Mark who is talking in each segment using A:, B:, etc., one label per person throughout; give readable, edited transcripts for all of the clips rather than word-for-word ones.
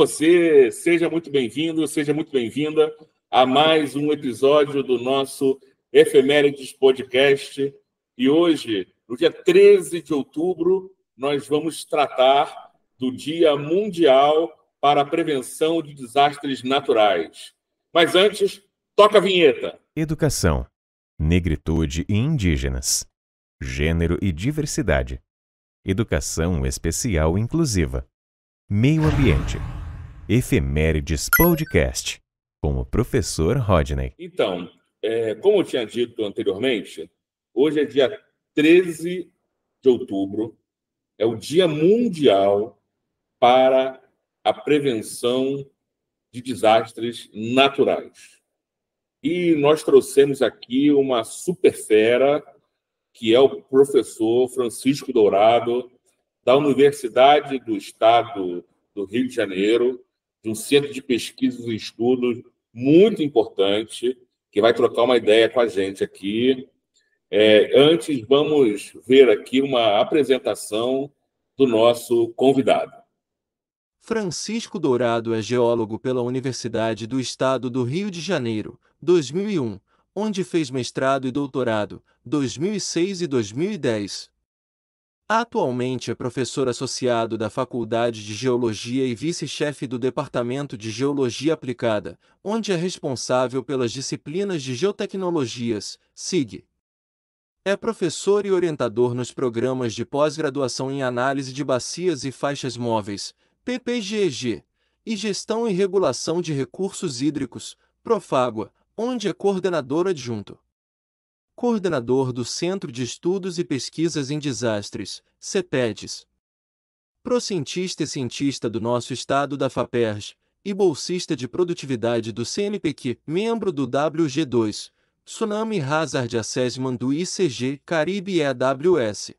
A: você? Seja muito bem-vindo, seja muito bem-vinda a mais um episódio do nosso Efemérides Podcast. E hoje, no dia 13 de outubro, nós vamos tratar do Dia Mundial para a Prevenção de Desastres Naturais. Mas antes, toca a vinheta.
B: Educação, negritude e indígenas, gênero e diversidade, educação especial inclusiva, meio ambiente, Efemérides Podcast, com o professor Rodney.
A: Então, como eu tinha dito anteriormente, hoje é dia 13 de outubro, é o Dia Mundial para a Prevenção de Desastres Naturais. E nós trouxemos aqui uma super fera, que é o professor Francisco Dourado, da Universidade do Estado do Rio de Janeiro, de um centro de pesquisas e estudos muito importante, que vai trocar uma ideia com a gente aqui. Antes, vamos ver aqui uma apresentação do nosso convidado.
C: Francisco Dourado é geólogo pela Universidade do Estado do Rio de Janeiro, 2001, onde fez mestrado e doutorado, 2006 e 2010. Atualmente é professor associado da Faculdade de Geologia e vice-chefe do Departamento de Geologia Aplicada, onde é responsável pelas disciplinas de Geotecnologias, SIG. É professor e orientador nos programas de pós-graduação em Análise de Bacias e Faixas Móveis, PPGEG, e Gestão e Regulação de Recursos Hídricos, Profágua, onde é coordenador adjunto. Coordenador do Centro de Estudos e Pesquisas em Desastres, CEPEDES. Procientista e cientista do nosso estado da FAPERJ, e bolsista de produtividade do CNPq, membro do WG2, Tsunami Hazard Assessment do ICG Caribe EAWS.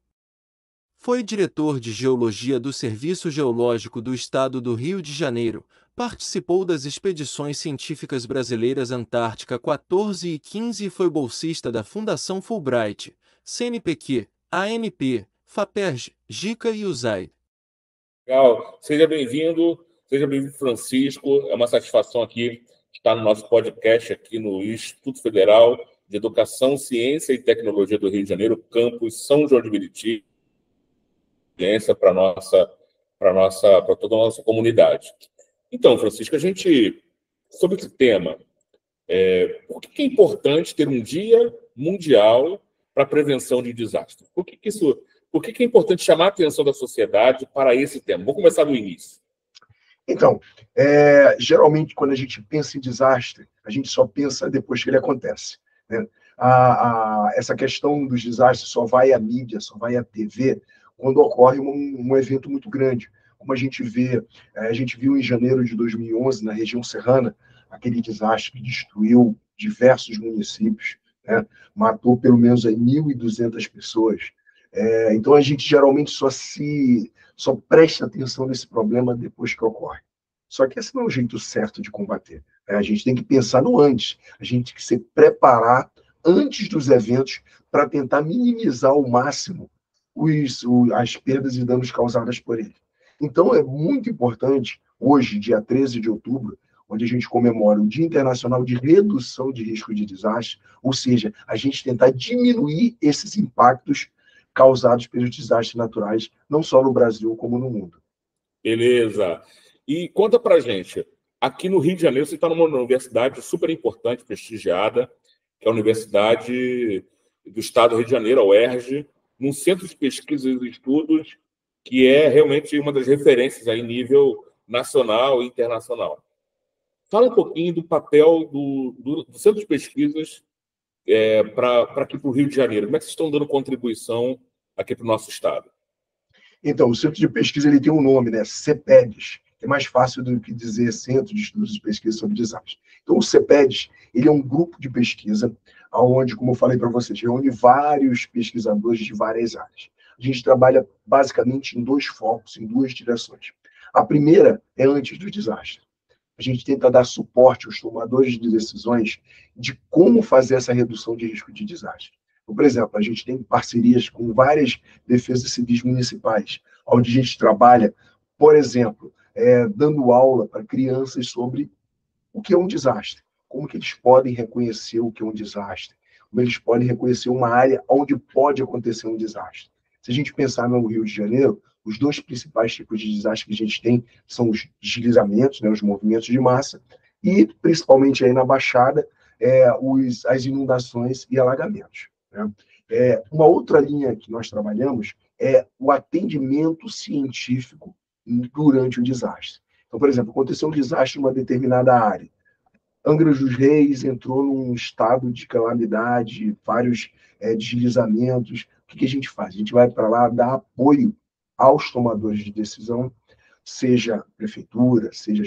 C: Foi diretor de Geologia do Serviço Geológico do Estado do Rio de Janeiro, participou das expedições científicas brasileiras Antártica 14 e 15 e foi bolsista da Fundação Fulbright, CNPq, ANP, FAPERJ, JICA e USAID.
A: Legal. Seja bem-vindo, Francisco. É uma satisfação aqui estar no nosso podcast aqui no Instituto Federal de Educação, Ciência e Tecnologia do Rio de Janeiro, campus São João de Meriti, para toda a nossa comunidade. Então, Francisco, sobre esse tema, por que é importante ter um Dia Mundial para a Prevenção de Desastres? Por que é importante chamar a atenção da sociedade para esse tema? Vou começar do início.
D: Então, geralmente, quando a gente pensa em desastre, a gente só pensa depois que ele acontece, né? Essa questão dos desastres só vai à mídia, só vai à TV, quando ocorre um evento muito grande. Como a gente viu em janeiro de 2011, na região serrana, aquele desastre que destruiu diversos municípios, né? Matou pelo menos 1.200 pessoas. Então, a gente geralmente só presta atenção nesse problema depois que ocorre. Só que esse não é o jeito certo de combater. A gente tem que pensar no antes. A gente tem que se preparar antes dos eventos para tentar minimizar ao máximo as perdas e danos causadas por ele. Então, é muito importante, hoje, dia 13 de outubro, onde a gente comemora o Dia Internacional de Redução de Risco de Desastre, ou seja, a gente tentar diminuir esses impactos causados pelos desastres naturais, não só no Brasil, como no mundo.
A: Beleza. E conta pra gente, aqui no Rio de Janeiro, você está numa universidade super importante, prestigiada, que é a Universidade do Estado do Rio de Janeiro, a UERJ, num centro de pesquisas e estudos que é realmente uma das referências aí em nível nacional e internacional. Fala um pouquinho do papel do centro de pesquisas para aqui para o Rio de Janeiro. Como é que vocês estão dando contribuição aqui para o nosso estado?
D: Então, o centro de pesquisa ele tem um nome, né? CEPEDES. É mais fácil do que dizer Centro de Estudos e Pesquisa sobre Desastres. Então, o CEPEDES ele é um grupo de pesquisa onde, como eu falei para vocês, reúne vários pesquisadores de várias áreas. A gente trabalha basicamente em dois focos, em duas direções. A primeira é antes do desastre. A gente tenta dar suporte aos tomadores de decisões de como fazer essa redução de risco de desastre. Então, por exemplo, a gente tem parcerias com várias defesas civis municipais, onde a gente trabalha, por exemplo, dando aula para crianças sobre o que é um desastre, como que eles podem reconhecer o que é um desastre, como eles podem reconhecer uma área onde pode acontecer um desastre. Se a gente pensar no Rio de Janeiro, os dois principais tipos de desastre que a gente tem são os deslizamentos, né, os movimentos de massa, e, principalmente aí na Baixada, as inundações e alagamentos. Né? Uma outra linha que nós trabalhamos é o atendimento científico durante o desastre. Então, por exemplo, aconteceu um desastre em uma determinada área. Angra dos Reis entrou num estado de calamidade, vários deslizamentos. O que a gente faz? A gente vai para lá dar apoio aos tomadores de decisão, seja a prefeitura, seja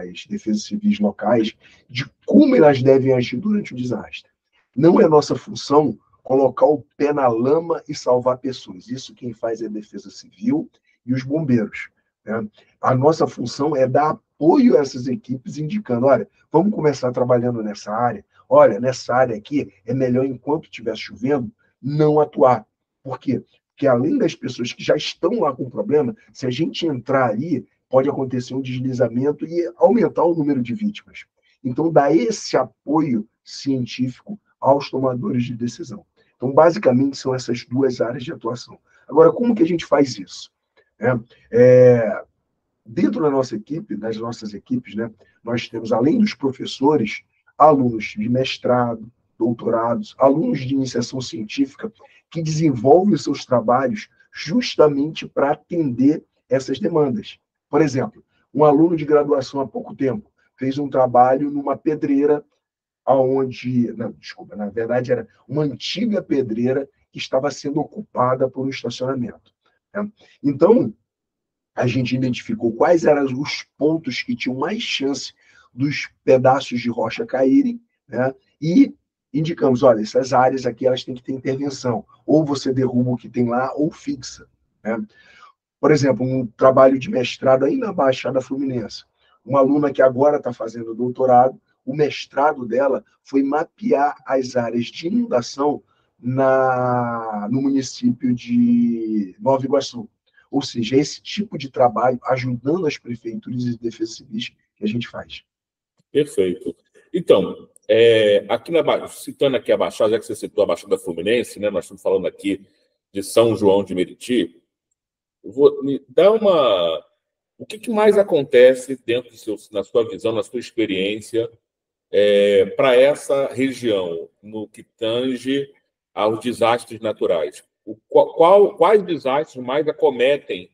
D: as defesas civis locais, de como elas devem agir durante o desastre. Não é nossa função colocar o pé na lama e salvar pessoas. Isso quem faz é a defesa civil e os bombeiros. Né? A nossa função é dar apoio a essas equipes, indicando, olha, vamos começar trabalhando nessa área. Olha, nessa área aqui é melhor, enquanto estiver chovendo, não atuar. Por quê? Porque além das pessoas que já estão lá com o problema, se a gente entrar ali, pode acontecer um deslizamento e aumentar o número de vítimas. Então, dá esse apoio científico aos tomadores de decisão. Então, basicamente, são essas duas áreas de atuação. Agora, como que a gente faz isso? Dentro da nossa equipe, das nossas equipes, né, nós temos, além dos professores, alunos de mestrado, doutorados, alunos de iniciação científica, que desenvolvem os seus trabalhos justamente para atender essas demandas. Por exemplo, um aluno de graduação há pouco tempo fez um trabalho numa pedreira, na verdade era uma antiga pedreira que estava sendo ocupada por um estacionamento. Né? Então, a gente identificou quais eram os pontos que tinham mais chance dos pedaços de rocha caírem, né? E indicamos, olha, essas áreas aqui elas têm que ter intervenção. Ou você derruba o que tem lá, ou fixa. Né? Por exemplo, um trabalho de mestrado aí na Baixada Fluminense. Uma aluna que agora está fazendo doutorado, o mestrado dela foi mapear as áreas de inundação no município de Nova Iguaçu. Ou seja, esse tipo de trabalho ajudando as prefeituras e defesas civis que a gente faz.
A: Perfeito. Então, aqui citando aqui a Baixada, já que você citou a Baixada Fluminense, né, nós estamos falando aqui de São João de Meriti, me dá o que mais acontece dentro na sua visão, na sua experiência, para essa região, no que tange aos desastres naturais? Quais desastres mais acometem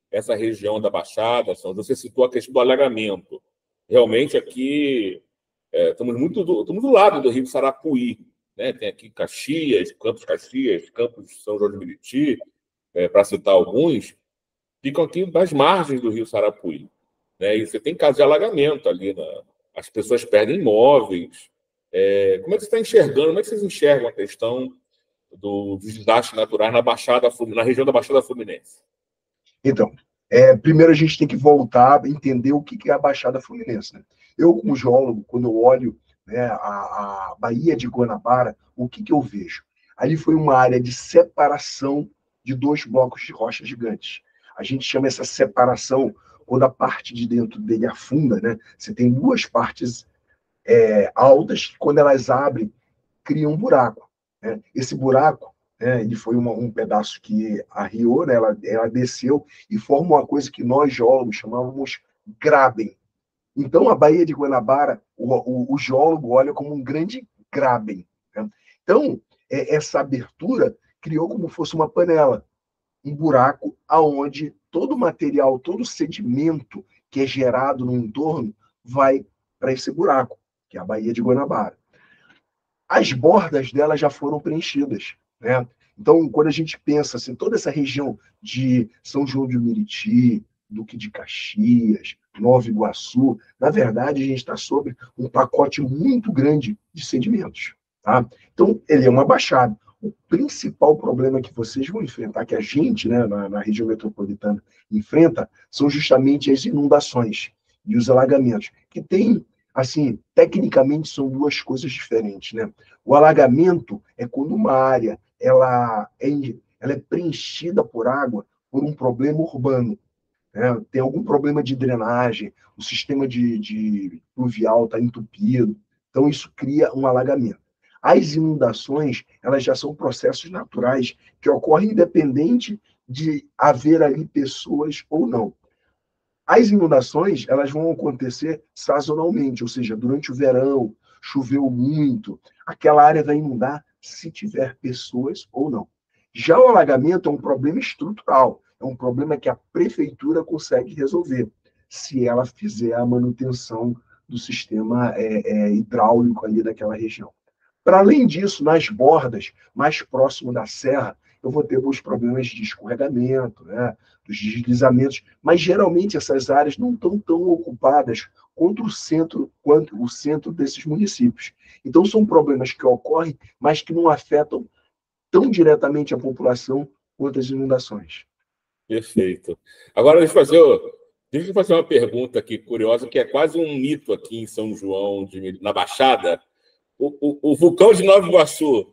A: essa região da Baixada? Você citou a questão do alagamento. Realmente, aqui estamos do lado do Rio Sarapuí. Né? Tem aqui Caxias, Campos São João de Meriti, para citar alguns, ficam aqui nas margens do Rio Sarapuí. Né? E você tem casos de alagamento ali. As pessoas perdem imóveis. Como é que você está enxergando? Como é que vocês enxergam a questão dos desastres naturais na região da Baixada Fluminense?
D: Então, primeiro a gente tem que voltar a entender o que é a Baixada Fluminense. Né? Eu, como geólogo, quando eu olho, né, a Baía de Guanabara, o que eu vejo? Ali foi uma área de separação de dois blocos de rocha gigantes. A gente chama essa separação quando a parte de dentro dele afunda, né? Você tem duas partes altas que, quando elas abrem, criam um buraco. Né? Esse buraco, ele foi um pedaço que arriou, né? ela desceu e forma uma coisa que nós, geólogos, chamávamos graben. Então, a Baía de Guanabara, o geólogo olha como um grande graben. Né? Então, essa abertura criou como se fosse uma panela, um buraco aonde todo o material, todo o sedimento que é gerado no entorno vai para esse buraco, que é a Baía de Guanabara. As bordas dela já foram preenchidas. Né? Então, quando a gente pensa assim, toda essa região de São João de Meriti, Duque de Caxias, Nova Iguaçu, na verdade, a gente está sobre um pacote muito grande de sedimentos. Tá? Então, ele é uma baixada. O principal problema que vocês vão enfrentar, que a gente, né, na região metropolitana, enfrenta, são justamente as inundações e os alagamentos, que tem, assim, tecnicamente são duas coisas diferentes. Né? O alagamento é quando uma área ela é preenchida por água por um problema urbano. né? Tem algum problema de drenagem, o sistema de pluvial está entupido, então isso cria um alagamento. As inundações, elas já são processos naturais que ocorrem independente de haver ali pessoas ou não. As inundações, elas vão acontecer sazonalmente, ou seja, durante o verão, choveu muito, aquela área vai inundar se tiver pessoas ou não. Já o alagamento é um problema estrutural, é um problema que a prefeitura consegue resolver, se ela fizer a manutenção do sistema hidráulico ali daquela região. Para além disso, nas bordas, mais próximo da serra, eu vou ter alguns problemas de escorregamento, né, dos deslizamentos, mas geralmente essas áreas não estão tão ocupadas quanto o centro desses municípios. Então, são problemas que ocorrem, mas que não afetam tão diretamente a população quanto as inundações.
A: Perfeito. Agora, deixa eu fazer uma pergunta aqui curiosa, que é quase um mito aqui em São João, na Baixada. O vulcão de Nova Iguaçu,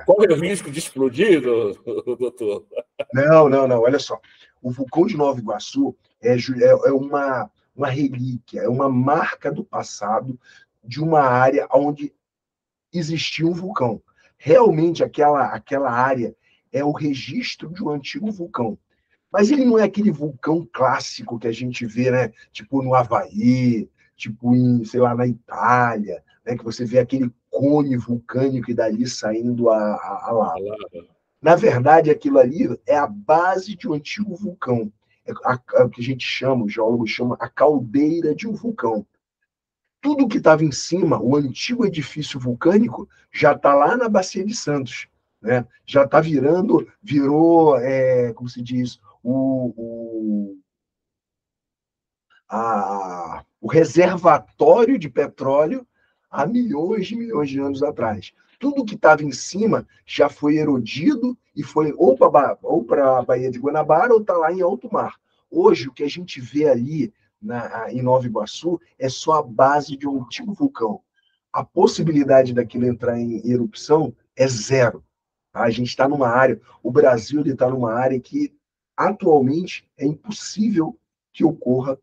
A: qual é o risco de explodir, doutor?
D: Não, olha só. O vulcão de Nova Iguaçu é uma relíquia, é uma marca do passado de uma área onde existia um vulcão. Realmente, aquela área é o registro de um antigo vulcão. Mas ele não é aquele vulcão clássico que a gente vê, né? Tipo no Havaí, tipo sei lá, na Itália, né? Que você vê aquele cone vulcânico e dali saindo a lava. Na verdade, aquilo ali é a base de um antigo vulcão. É o que a gente chama, o geólogo chama, a caldeira de um vulcão. Tudo que estava em cima, o antigo edifício vulcânico, já está lá na Bacia de Santos, né? Já está virou, como se diz, o reservatório de petróleo há milhões de anos atrás. Tudo que estava em cima já foi erodido e foi ou para a Baía de Guanabara ou está lá em alto mar. Hoje, o que a gente vê ali em Nova Iguaçu é só a base de um antigo vulcão. A possibilidade daquilo entrar em erupção é zero. Tá? A gente está numa área, o Brasil está numa área que atualmente é impossível que ocorra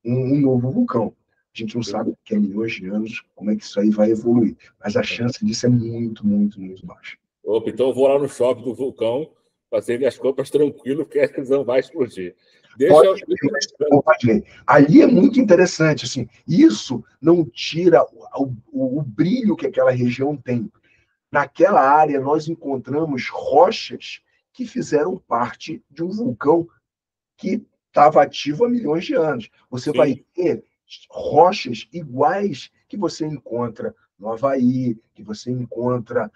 D: um novo vulcão. A gente não sabe que há milhões de anos como é que isso aí vai evoluir, mas a chance disso é muito, muito, muito baixa.
A: Opa, então eu vou lá no shopping do vulcão fazer minhas compras tranquilo, porque a não vai explodir.
D: Ali é muito interessante, assim, isso não tira o brilho que aquela região tem. Naquela área, nós encontramos rochas que fizeram parte de um vulcão que estava ativo há milhões de anos. Você Sim. vai ter rochas iguais que você encontra no Havaí, que você encontra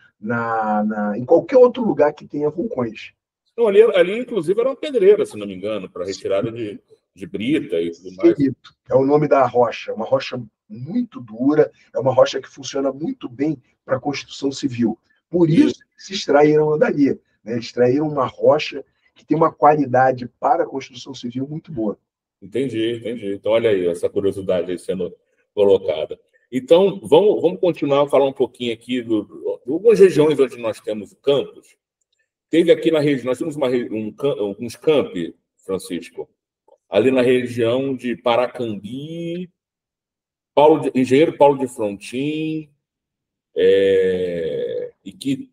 D: em qualquer outro lugar que tenha vulcões.
A: Não, ali, inclusive, era uma pedreira, se não me engano, para retirada de brita e tudo mais.
D: É o nome da rocha, uma rocha muito dura, é uma rocha que funciona muito bem para construção civil. Por isso se extraíram dali, né? Extraíram uma rocha que tem uma qualidade para a construção civil muito boa.
A: Entendi. Então, olha aí, essa curiosidade aí sendo colocada. Então, vamos continuar a falar um pouquinho aqui de algumas regiões onde nós temos campos. Teve aqui na região, nós temos uns campi, Francisco, ali na região de Paracambi, Engenheiro Paulo de Frontin, e que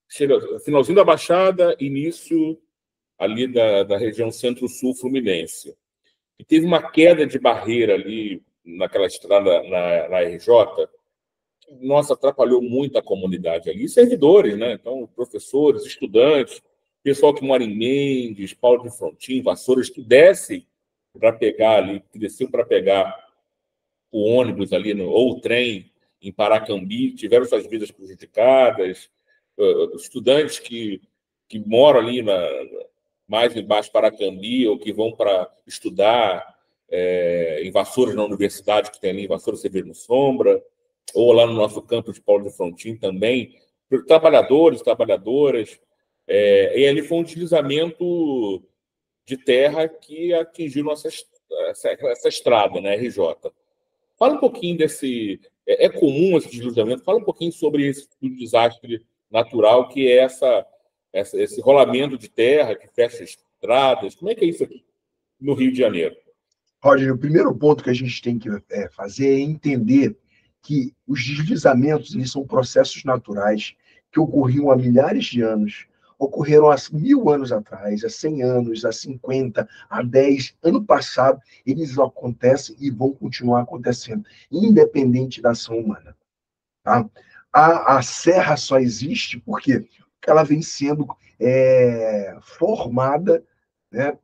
A: chega finalzinho da Baixada, início ali da região Centro-Sul Fluminense. E teve uma queda de barreira ali naquela estrada na RJ, que, nossa, atrapalhou muito a comunidade ali. E servidores, né? Então, professores, estudantes, pessoal que mora em Mendes, Paulo de Frontin, Vassouras, que descem para pegar ali, que desciam para pegar o ônibus ali, ou o trem em Paracambi, tiveram suas vidas prejudicadas. Estudantes que moram ali mais embaixo Paracambi, ou que vão para estudar em Vassouras, na universidade que tem ali em Vassouras, Cerveja no Sombra, ou lá no nosso campus de Paulo de Frontin também, trabalhadores, trabalhadoras, e ali foi um deslizamento de terra que atingiu essa estrada, né, RJ. Fala um pouquinho desse... É comum esse deslizamento? Fala um pouquinho sobre esse desastre natural que é esse rolamento de terra que fecha estradas. Como é que é isso aqui? no Rio de Janeiro?
D: Roger, o primeiro ponto que a gente tem que fazer é entender que os deslizamentos eles são processos naturais que ocorriam há milhares de anos, ocorreram há 1000 anos atrás, há 100 anos, há 50, há 10. Ano passado, eles acontecem e vão continuar acontecendo, independente da ação humana. Tá? A serra só existe porque ela vem sendo formada, né,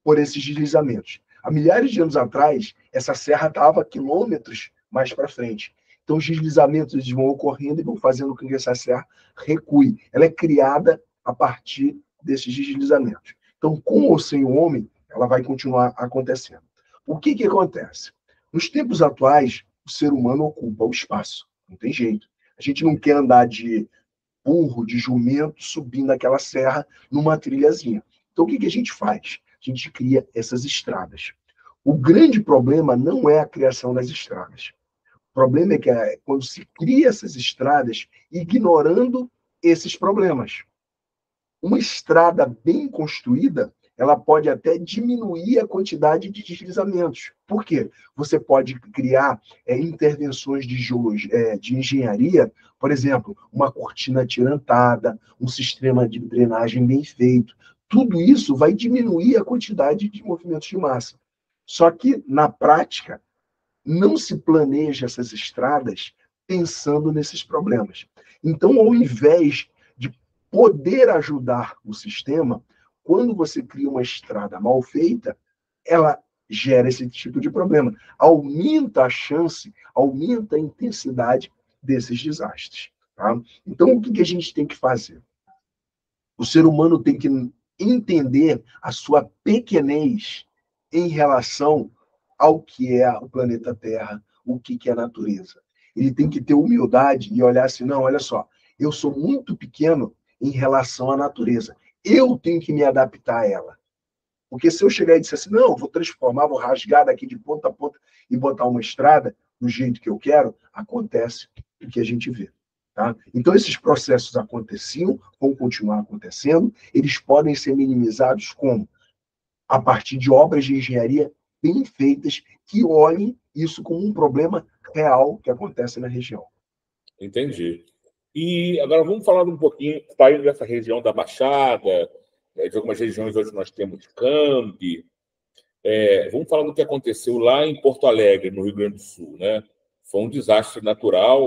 D: por esses deslizamentos. Há milhares de anos atrás, essa serra estava quilômetros mais para frente. Então, os deslizamentos eles vão ocorrendo e vão fazendo com que essa serra recue. Ela é criada a partir desses deslizamentos. Então, com ou sem o homem, ela vai continuar acontecendo. O que acontece? Nos tempos atuais, o ser humano ocupa o espaço. Não tem jeito. A gente não quer andar de burro, de jumento, subindo aquela serra numa trilhazinha. Então, o que a gente faz? A gente cria essas estradas. O grande problema não é a criação das estradas. O problema é que quando se cria essas estradas, ignorando esses problemas. Uma estrada bem construída, ela pode até diminuir a quantidade de deslizamentos. Por quê? Você pode criar intervenções de engenharia, por exemplo, uma cortina atirantada, um sistema de drenagem bem feito. Tudo isso vai diminuir a quantidade de movimentos de massa. Só que, na prática, não se planeja essas estradas pensando nesses problemas. Então, ao invés de poder ajudar o sistema, quando você cria uma estrada mal feita, ela gera esse tipo de problema. Aumenta a chance, aumenta a intensidade desses desastres. Tá? Então, o que a gente tem que fazer? O ser humano tem que entender a sua pequenez em relação ao que é o planeta Terra, o que é a natureza. Ele tem que ter humildade e olhar assim, não, olha só, eu sou muito pequeno em relação à natureza. Eu tenho que me adaptar a ela. Porque se eu chegar e disser assim, não, eu vou transformar, vou rasgar daqui de ponta a ponta e botar uma estrada do jeito que eu quero, acontece o que a gente vê. Tá? Então, esses processos aconteciam, vão continuar acontecendo, eles podem ser minimizados como? A partir de obras de engenharia bem feitas que olhem isso como um problema real que acontece na região.
A: Entendi. E agora vamos falar um pouquinho, saindo dessa região da Baixada, de algumas regiões onde nós temos Campi. Vamos falar do que aconteceu lá em Porto Alegre, no Rio Grande do Sul, né? Foi um desastre natural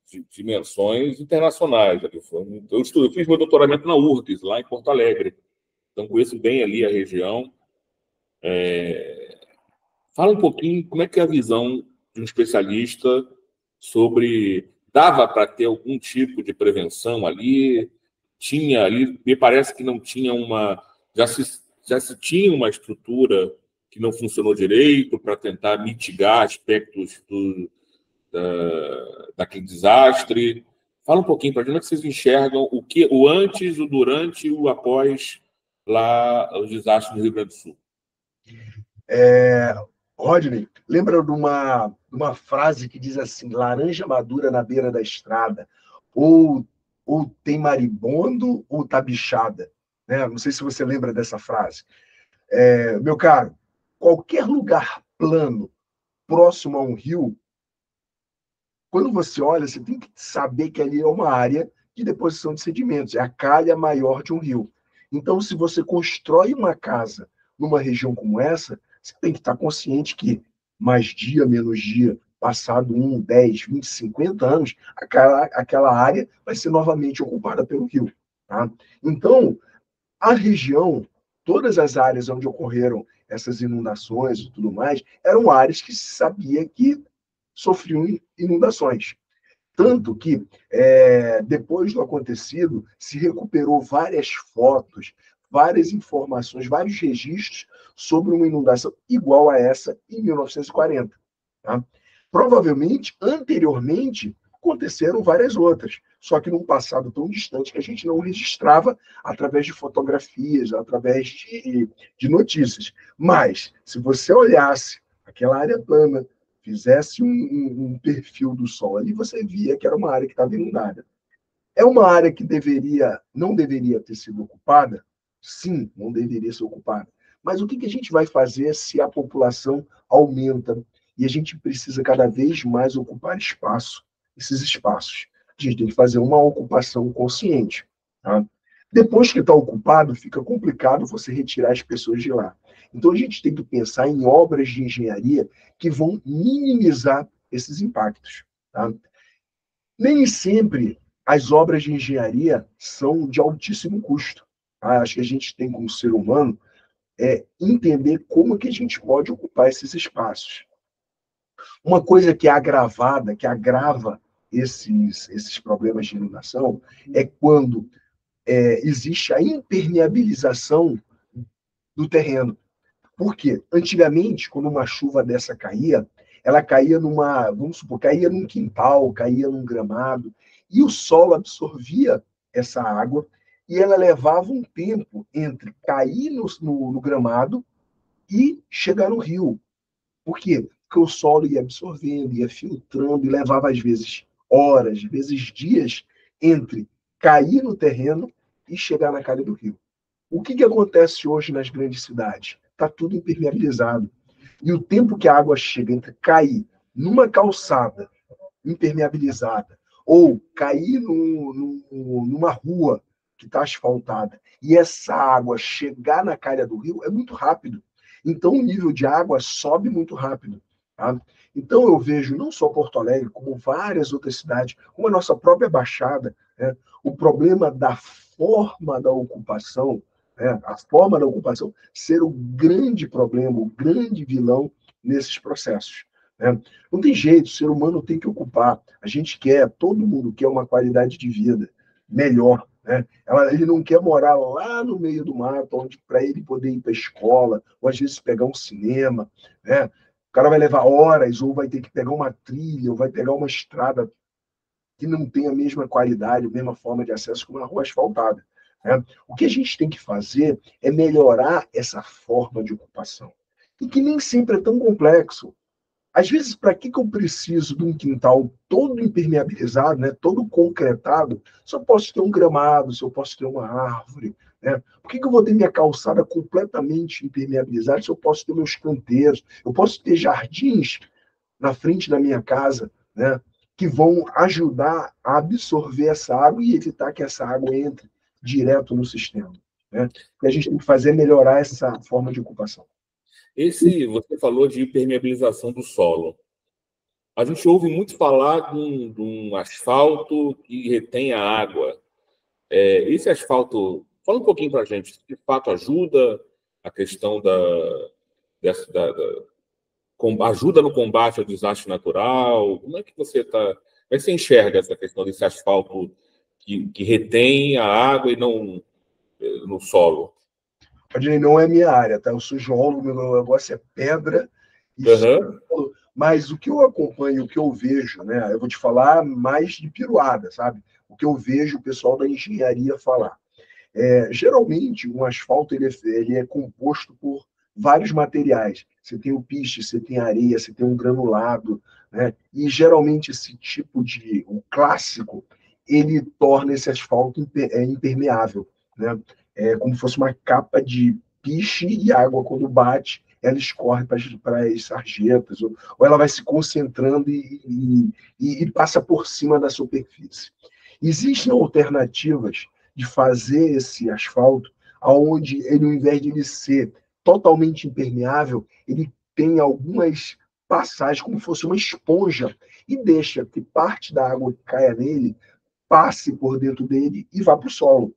A: de dimensões internacionais. Eu fiz meu doutoramento na URGS, lá em Porto Alegre. Então, conheço bem ali a região. Fala um pouquinho como é que é a visão de um especialista sobre... Dava para ter algum tipo de prevenção ali? Tinha ali... Me parece que não tinha uma... Já se tinha uma estrutura que não funcionou direito para tentar mitigar aspectos daquele desastre. Fala um pouquinho para a gente, como é que vocês enxergam o antes, o durante e o após lá o desastre no Rio Grande do Sul.
D: Rodney, lembra de uma frase que diz assim, laranja madura na beira da estrada, ou tem maribondo ou tá bichada, né? Não sei se você lembra dessa frase. Meu caro, qualquer lugar plano, próximo a um rio, quando você olha, você tem que saber que ali é uma área de deposição de sedimentos, é a calha maior de um rio. Então, se você constrói uma casa numa região como essa, você tem que estar consciente que mais dia, menos dia, passado 1, 10, 20, 50 anos, aquela área vai ser novamente ocupada pelo rio. Tá? Então, a região, todas as áreas onde ocorreram essas inundações e tudo mais, eram áreas que se sabia que sofriam inundações. Tanto que, depois do acontecido, se recuperou várias fotos, várias informações, vários registros sobre uma inundação igual a essa em 1940. Tá? Provavelmente, anteriormente, aconteceram várias outras, só que num passado tão distante que a gente não registrava através de fotografias, através de notícias. Mas, se você olhasse aquela área plana, fizesse um perfil do Sol ali, você via que era uma área que estava inundada. É uma área que não deveria ter sido ocupada? Sim, não deveria ser ocupada. Mas o que a gente vai fazer se a população aumenta e a gente precisa cada vez mais ocupar esses espaços? A gente tem que fazer uma ocupação consciente. Tá? Depois que está ocupado, fica complicado você retirar as pessoas de lá. Então, a gente tem que pensar em obras de engenharia que vão minimizar esses impactos. Tá? Nem sempre as obras de engenharia são de altíssimo custo. Tá? Acho que a gente tem, como ser humano, entender como que a gente pode ocupar esses espaços. Uma coisa que é agravada, que agrava esses problemas de inundação, é quando existe a impermeabilização do terreno. Por quê? Antigamente, quando uma chuva dessa caía, ela caía vamos supor, caía num quintal, caía num gramado, e o solo absorvia essa água e ela levava um tempo entre cair no gramado e chegar no rio. Por quê? Porque o solo ia absorvendo, ia filtrando e levava, às vezes, horas, às vezes dias, entre cair no terreno e chegar na calha do rio. O que acontece hoje nas grandes cidades? Está tudo impermeabilizado. E o tempo que a água chega entre cair numa calçada impermeabilizada ou cair numa rua que está asfaltada e essa água chegar na calha do rio é muito rápido. Então, o nível de água sobe muito rápido. Tá? Então, eu vejo não só Porto Alegre, como várias outras cidades, como a nossa própria Baixada, né? O problema da forma da ocupação, né? A forma da ocupação ser o grande problema, o grande vilão nesses processos. Né? Não tem jeito, o ser humano tem que ocupar. A gente quer, todo mundo quer uma qualidade de vida melhor. Né? Ele não quer morar lá no meio do mato, onde para ele poder ir para a escola, ou às vezes pegar um cinema. Né? O cara vai levar horas, ou vai ter que pegar uma trilha, ou vai pegar uma estrada que não tem a mesma qualidade, a mesma forma de acesso que uma rua asfaltada. Né? O que a gente tem que fazer é melhorar essa forma de ocupação. E que nem sempre é tão complexo. Às vezes, para que eu preciso de um quintal todo impermeabilizado, né, todo concretado, se eu posso ter um gramado, se eu posso ter uma árvore? Né? Por que eu vou ter minha calçada completamente impermeabilizada se eu posso ter meus canteiros? Eu posso ter jardins na frente da minha casa, né, que vão ajudar a absorver essa água e evitar que essa água entre direto no sistema. Né? E a gente tem que fazer melhorar essa forma de ocupação.
A: Você falou de impermeabilização do solo. A gente ouve muito falar de um asfalto que retém a água. Esse asfalto, fala um pouquinho para a gente, de fato ajuda a questão ajuda no combate ao desastre natural? Como é que você enxerga essa questão desse asfalto que retém a água e não no solo?
D: Não é minha área, tá? Eu sou geólogo, meu negócio é pedra e solo, mas o que eu acompanho, o que eu vejo, né? Eu vou te falar mais de piruada, sabe? O que eu vejo o pessoal da engenharia falar. Geralmente, um asfalto ele é composto por vários materiais. Você tem o piche, você tem areia, você tem um granulado, né? E geralmente esse tipo o clássico, ele torna esse asfalto impermeável, né? É como se fosse uma capa de piche e água, quando bate, ela escorre para as sarjetas, ou ela vai se concentrando e passa por cima da superfície. Existem alternativas de fazer esse asfalto, onde ele, ao invés de ele ser totalmente impermeável, ele tem algumas passagens, como se fosse uma esponja, e deixa que parte da água que caia nele passe por dentro dele e vá para o solo.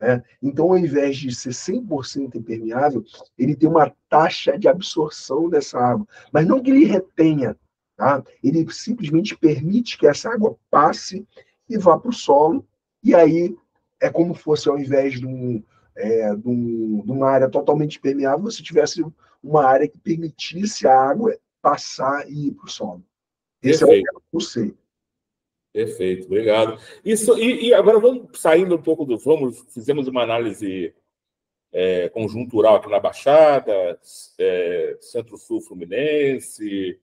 D: Né? Então, ao invés de ser 100% impermeável, ele tem uma taxa de absorção dessa água, mas não que ele retenha, tá? Ele simplesmente permite que essa água passe e vá para o solo, e aí é como fosse, ao invés de uma área totalmente impermeável, você tivesse uma área que permitisse a água passar e ir para o solo. Esse
A: Perfeito.
D: é o conceito.
A: Perfeito, obrigado. E agora vamos saindo um pouco fizemos uma análise conjuntural aqui na Baixada, Centro-Sul Fluminense,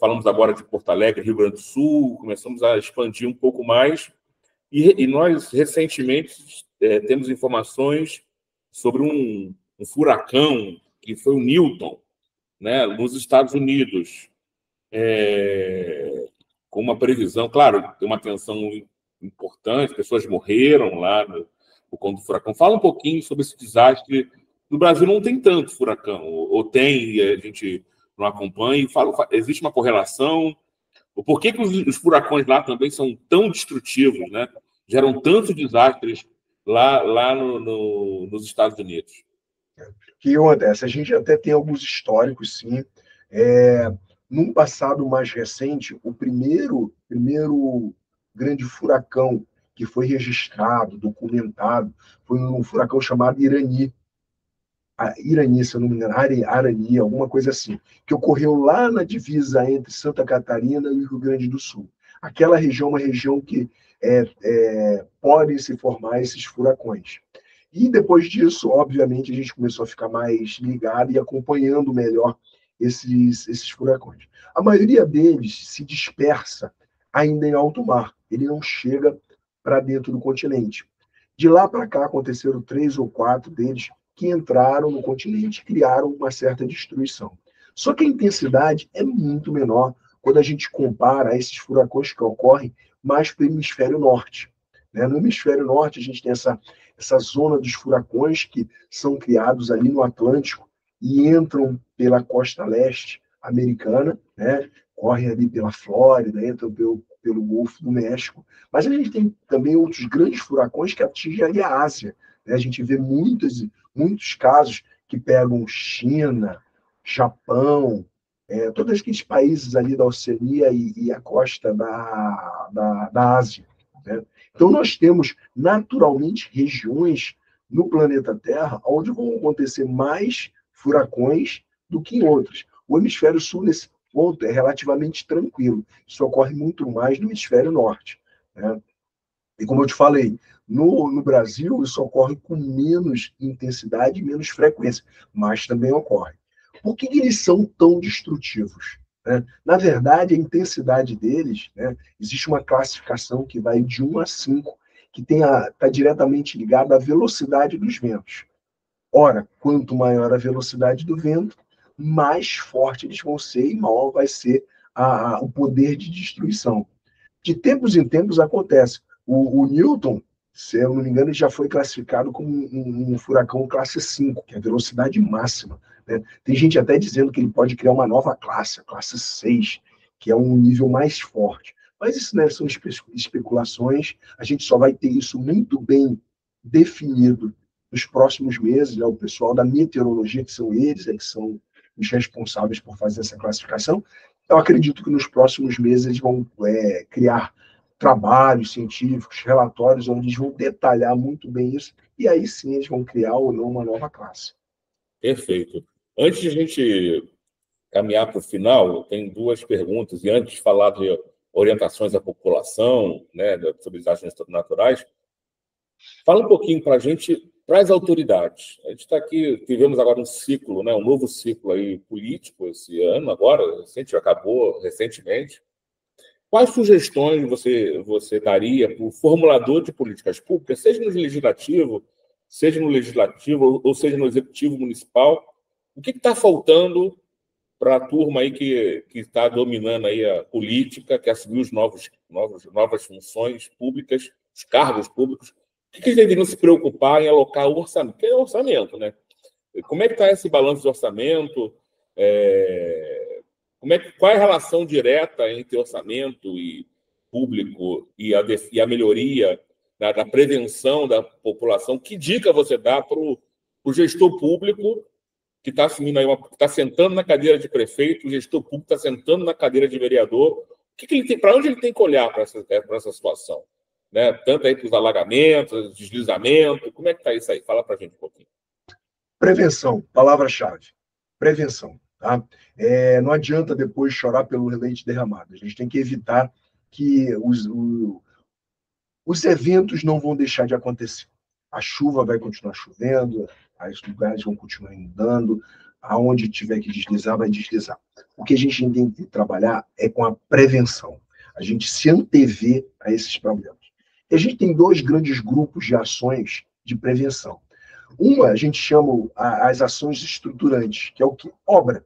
A: falamos agora de Porto Alegre, Rio Grande do Sul, começamos a expandir um pouco mais, e nós recentemente temos informações sobre um furacão, que foi o Newton, né, nos Estados Unidos, com uma previsão, claro, tem uma tensão importante, pessoas morreram lá por conta do furacão. Fala um pouquinho sobre esse desastre. No Brasil não tem tanto furacão, ou tem, e a gente não acompanha. Existe uma correlação? Por que os furacões lá também são tão destrutivos, né? Geram tantos desastres lá nos Estados Unidos?
D: O que acontece? A gente até tem alguns históricos, sim. Num passado mais recente, o primeiro grande furacão que foi registrado, documentado, foi um furacão chamado Irani, se eu não me engano, Arani, alguma coisa assim, que ocorreu lá na divisa entre Santa Catarina e o Rio Grande do Sul. Aquela região é uma região que podem se formar esses furacões. E depois disso, obviamente, a gente começou a ficar mais ligado e acompanhando melhor esses furacões. A maioria deles se dispersa ainda em alto mar, ele não chega para dentro do continente. De lá para cá aconteceram 3 ou 4 deles que entraram no continente e criaram uma certa destruição. Só que a intensidade é muito menor quando a gente compara a esses furacões que ocorrem mais para o hemisfério norte. No hemisfério norte, a gente tem essa zona dos furacões que são criados ali no Atlântico e entram pela costa leste americana, correm ali pela Flórida, entram pelo Golfo do México. Mas a gente tem também outros grandes furacões que atingem ali a Ásia. A gente vê muitos casos que pegam China, Japão, todos aqueles países ali da Oceania e a costa da Ásia. Então, nós temos, naturalmente, regiões no planeta Terra onde vão acontecer mais furacões do que em outras. O hemisfério sul, nesse ponto, é relativamente tranquilo. Isso ocorre muito mais no hemisfério norte. E, como eu te falei, no Brasil, isso ocorre com menos intensidade e menos frequência, mas também ocorre. Por que eles são tão destrutivos? Na verdade, a intensidade deles, existe uma classificação que vai de 1 a 5, que está diretamente ligada à velocidade dos ventos. Ora, quanto maior a velocidade do vento, mais forte eles vão ser e maior vai ser o poder de destruição. De tempos em tempos acontece. O Newton, se eu não me engano, ele já foi classificado como um furacão classe 5, que é a velocidade máxima. Tem gente até dizendo que ele pode criar uma nova classe, a classe 6, que é um nível mais forte. Mas isso, são especulações, a gente só vai ter isso muito bem definido nos próximos meses. O pessoal da meteorologia, que são eles, que são os responsáveis por fazer essa classificação, eu acredito que nos próximos meses eles vão criar trabalhos científicos, relatórios, onde eles vão detalhar muito bem isso, e aí sim eles vão criar ou não uma nova classe.
A: Perfeito. Antes de a gente caminhar para o final, tem 2 perguntas, e antes de falar de orientações à população, sobre desastres naturais, fala um pouquinho para a gente, para as autoridades. A gente está aqui, tivemos agora um ciclo, um novo ciclo aí político esse ano, agora, acabou recentemente. Quais sugestões você daria para o formulador de políticas públicas, seja no legislativo ou seja no executivo municipal? O que está faltando para a turma aí que está dominando aí a política, que assumiu novas funções públicas, os cargos públicos? O que eles deveriam se preocupar em alocar o orçamento? Que é orçamento, né? Como é que está esse balanço de orçamento? Qual é a relação direta entre orçamento e público e a melhoria da prevenção da população? Que dica você dá para o gestor público que está assumindo aí está sentando na cadeira de prefeito, o gestor público está sentando na cadeira de vereador? Para onde ele tem que olhar para essa situação? Tanto aí para os alagamentos, deslizamento, como é que está isso aí? Fala para a gente um pouquinho.
D: Prevenção, palavra-chave. Prevenção. Tá? Não adianta depois chorar pelo leite derramado. A gente tem que evitar que os eventos não vão deixar de acontecer. A chuva vai continuar chovendo, os lugares vão continuar inundando, aonde tiver que deslizar, vai deslizar. O que a gente tem que trabalhar é com a prevenção. A gente se antever a esses problemas. E a gente tem 2 grandes grupos de ações de prevenção. Uma, a gente chama as ações estruturantes, que é o que? Obra.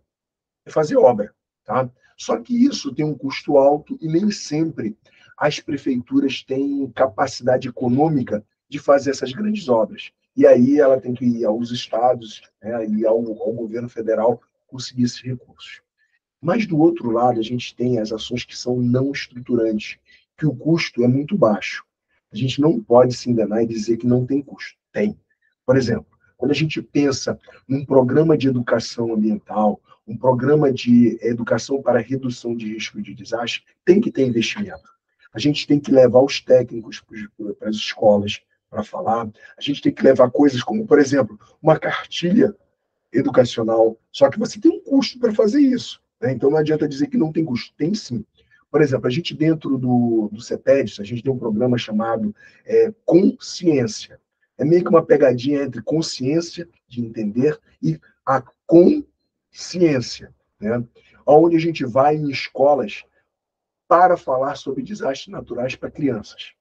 D: É fazer obra. Tá? Só que isso tem um custo alto e nem sempre as prefeituras têm capacidade econômica de fazer essas grandes obras. E aí ela tem que ir aos estados, né, e ao governo federal conseguir esses recursos. Mas, do outro lado, a gente tem as ações que são não estruturantes, que o custo é muito baixo. A gente não pode se enganar e dizer que não tem custo. Tem. Por exemplo, quando a gente pensa num programa de educação ambiental, um programa de educação para redução de risco de desastre, tem que ter investimento. A gente tem que levar os técnicos para as escolas para falar. A gente tem que levar coisas como, por exemplo, uma cartilha educacional. Só que você tem um custo para fazer isso. Né? Então não adianta dizer que não tem custo. Tem sim. Por exemplo, a gente dentro do CEPEDS, a gente tem um programa chamado Consciência. É meio que uma pegadinha entre consciência de entender e a consciência, né? Onde a gente vai em escolas para falar sobre desastres naturais para crianças.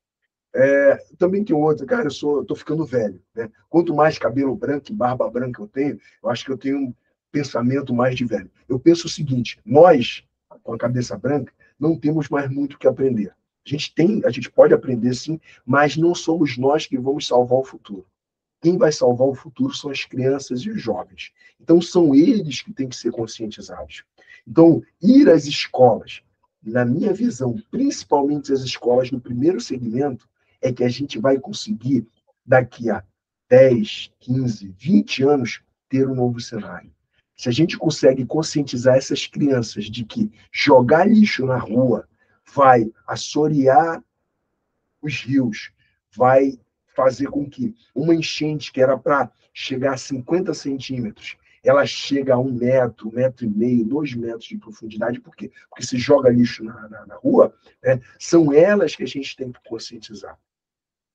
D: Também tem outra, cara, eu estou ficando velho, né? Quanto mais cabelo branco e barba branca eu tenho, eu acho que eu tenho um pensamento mais de velho. Eu penso o seguinte: nós, com a cabeça branca, não temos mais muito o que aprender. A gente pode aprender sim, mas não somos nós que vamos salvar o futuro. Quem vai salvar o futuro são as crianças e os jovens. Então, são eles que têm que ser conscientizados. Então, ir às escolas, na minha visão, principalmente as escolas do primeiro segmento, é que a gente vai conseguir, daqui a 10, 15, 20 anos, ter um novo cenário. Se a gente consegue conscientizar essas crianças de que jogar lixo na rua vai assorear os rios, vai fazer com que uma enchente que era para chegar a 50 centímetros, ela chega a 1 metro e meio, 2 metros de profundidade. Por quê? Porque se joga lixo na rua, né, são elas que a gente tem que conscientizar.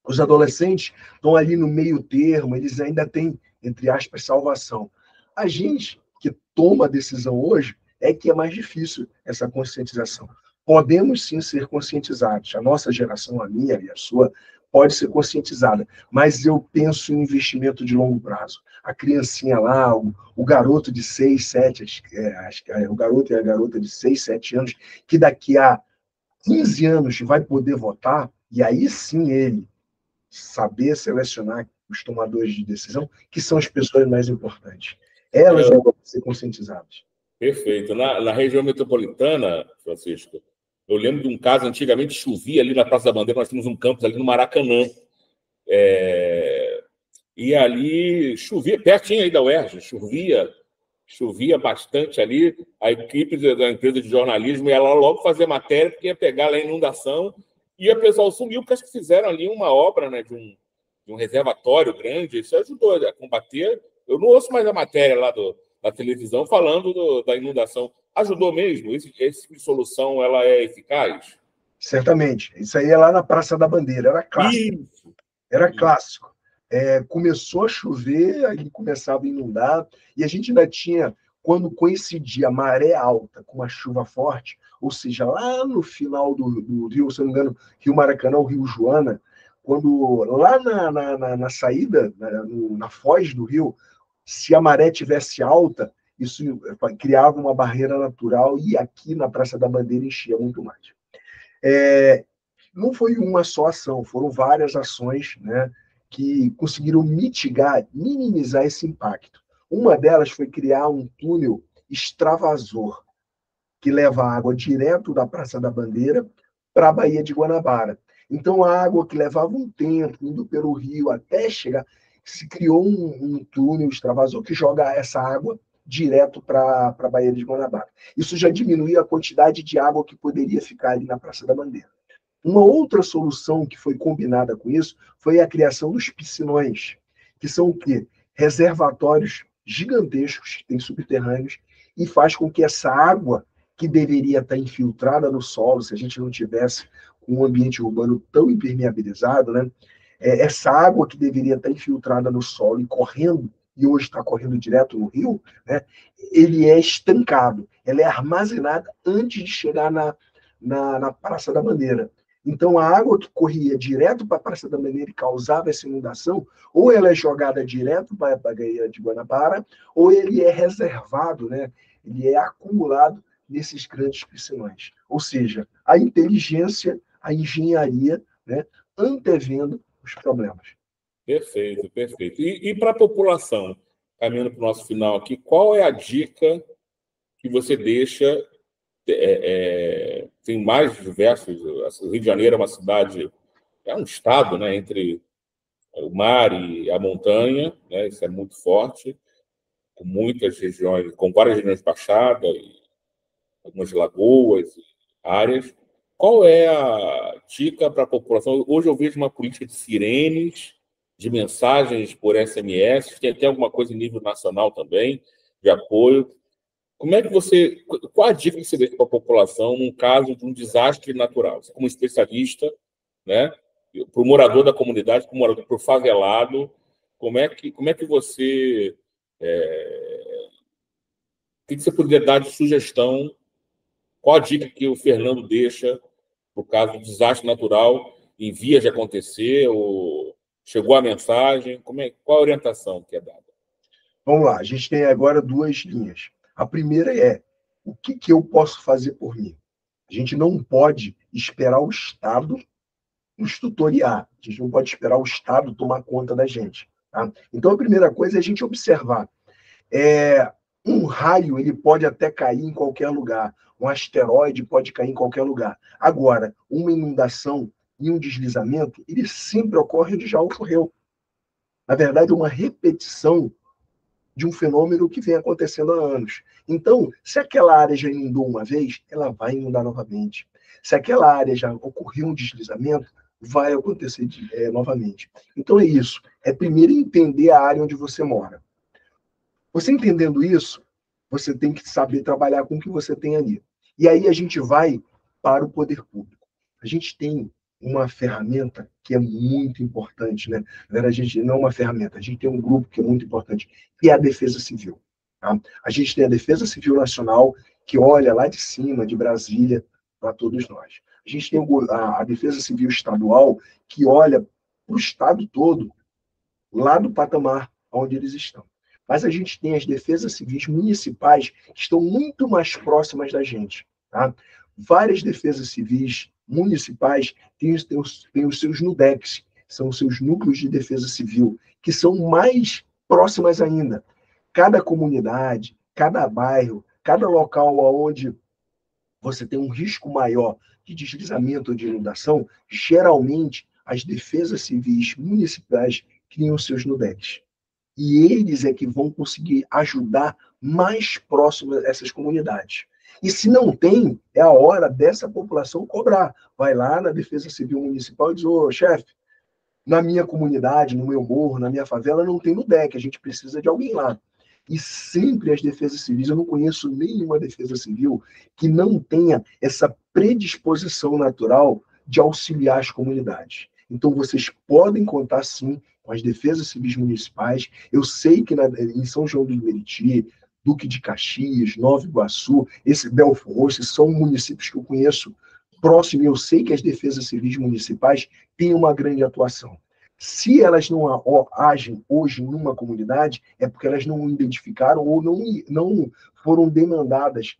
D: Os adolescentes estão ali no meio termo, eles ainda têm, entre aspas, salvação. A gente que toma a decisão hoje é que é mais difícil essa conscientização. Podemos sim ser conscientizados. A nossa geração, a minha e a sua, pode ser conscientizada, mas eu penso em investimento de longo prazo. A criancinha lá, o garoto de 6, 7, o garoto e a garota de 6, 7 anos, que daqui a 15 anos vai poder votar, e aí sim ele saber selecionar os tomadores de decisão, que são as pessoas mais importantes. Elas vão ser conscientizadas.
A: Perfeito. Na região metropolitana, Francisco, eu lembro de um caso, antigamente chovia ali na Praça da Bandeira, nós tínhamos um campus ali no Maracanã. E ali chovia, pertinho aí da UERJ, chovia bastante ali. A equipe da empresa de jornalismo ia lá logo fazer matéria, porque ia pegar lá a inundação, e o pessoal sumiu, porque acho que fizeram ali uma obra, né, de um reservatório grande. Isso ajudou a combater. Eu não ouço mais a matéria lá da televisão falando da inundação. Ajudou mesmo? Esse tipo de solução, ela é eficaz?
D: Certamente. Isso aí é lá na Praça da Bandeira. Era clássico. Isso. Era clássico. Começou a chover, aí começava a inundar, e a gente ainda tinha, quando coincidia a maré alta com uma chuva forte, ou seja, lá no final do rio, se não me engano, Rio Maracanã ou Rio Joana, quando lá na saída, na foz do rio, se a maré tivesse alta, isso criava uma barreira natural, e aqui na Praça da Bandeira enchia muito mais. Não foi uma só ação, foram várias ações, né, que conseguiram mitigar, minimizar esse impacto. Uma delas foi criar um túnel extravasor, que leva a água direto da Praça da Bandeira para a Baía de Guanabara. Então, a água que levava um tempo, indo pelo rio até chegar, se criou um túnel extravasor que joga essa água direto para a Baía de Guanabara. Isso já diminuía a quantidade de água que poderia ficar ali na Praça da Bandeira. Uma outra solução que foi combinada com isso foi a criação dos piscinões, que são o quê? Reservatórios gigantescos, que tem subterrâneos, e faz com que essa água, que deveria estar infiltrada no solo, se a gente não tivesse um ambiente urbano tão impermeabilizado, né? Essa água que deveria estar infiltrada no solo e correndo, e hoje está correndo direto no rio, né? Ele é estancado, ela é armazenada antes de chegar na Praça da Bandeira. Então, a água que corria direto para a Praça da Bandeira e causava essa inundação, ou ela é jogada direto para a Baía de Guanabara, ou ele é reservado, né? Ele é acumulado nesses grandes piscinões. Ou seja, a inteligência, a engenharia, né? Antevendo os problemas.
A: Perfeito, perfeito. E para a população, caminhando para o nosso final aqui, qual é a dica que você deixa? Tem mais diversos. O Rio de Janeiro é uma cidade, é um estado, né, entre o mar e a montanha, né, isso é muito forte, com muitas regiões, com várias regiões de baixada, e algumas lagoas, áreas. Qual é a dica para a população? Hoje eu vejo uma política de sirenes, de mensagens por SMS, tem até alguma coisa em nível nacional também, de apoio. Como é que você... Qual a dica que você deixa para a população num caso de um desastre natural? Você, como especialista, né, para o morador da comunidade, para o morador, para o favelado, como é que você... o que você poderia dar de sugestão? Qual a dica que o Fernando deixa no caso de desastre natural em vias de acontecer, ou chegou a mensagem? Qual a orientação que é dada?
D: Vamos lá, a gente tem agora duas linhas. A primeira é, o que eu posso fazer por mim? A gente não pode esperar o Estado nos tutoriar. A gente não pode esperar o Estado tomar conta da gente. Tá? Então, a primeira coisa é a gente observar. Um raio ele pode até cair em qualquer lugar. Um asteroide pode cair em qualquer lugar. Agora, uma inundação e um deslizamento, ele sempre ocorre onde já ocorreu. Na verdade, é uma repetição de um fenômeno que vem acontecendo há anos. Então, se aquela área já inundou uma vez, ela vai inundar novamente. Se aquela área já ocorreu um deslizamento, vai acontecer novamente. Então é isso. É primeiro entender a área onde você mora. Você entendendo isso, você tem que saber trabalhar com o que você tem ali. E aí a gente vai para o poder público. A gente tem uma ferramenta que é muito importante, né? A gente não é uma ferramenta, a gente tem um grupo que é muito importante, que é a Defesa Civil. Tá? A gente tem a Defesa Civil Nacional, que olha lá de cima, de Brasília, para todos nós. A gente tem a Defesa Civil Estadual, que olha para o estado todo, lá do patamar onde eles estão. Mas a gente tem as defesas civis municipais que estão muito mais próximas da gente. Tá? Várias defesas civis municipais têm os seus NUDECs, são os seus núcleos de defesa civil, que são mais próximas ainda. Cada comunidade, cada bairro, cada local onde você tem um risco maior de deslizamento ou de inundação, geralmente as defesas civis municipais criam seus NUDECs. E eles é que vão conseguir ajudar mais próximo essas comunidades. E se não tem, é a hora dessa população cobrar. Vai lá na Defesa Civil Municipal e diz, ô, chefe, na minha comunidade, no meu morro, na minha favela, não tem NUDEC, a gente precisa de alguém lá. E sempre as defesas civis, eu não conheço nenhuma defesa civil que não tenha essa predisposição natural de auxiliar as comunidades. Então, vocês podem contar, sim, com as defesas civis municipais. Eu sei que em São João do Meriti, Duque de Caxias, Nova Iguaçu, Belfort Roxo, são municípios que eu conheço próximo, e eu sei que as defesas civis municipais têm uma grande atuação. Se elas não agem hoje numa comunidade, é porque elas não identificaram ou não foram demandadas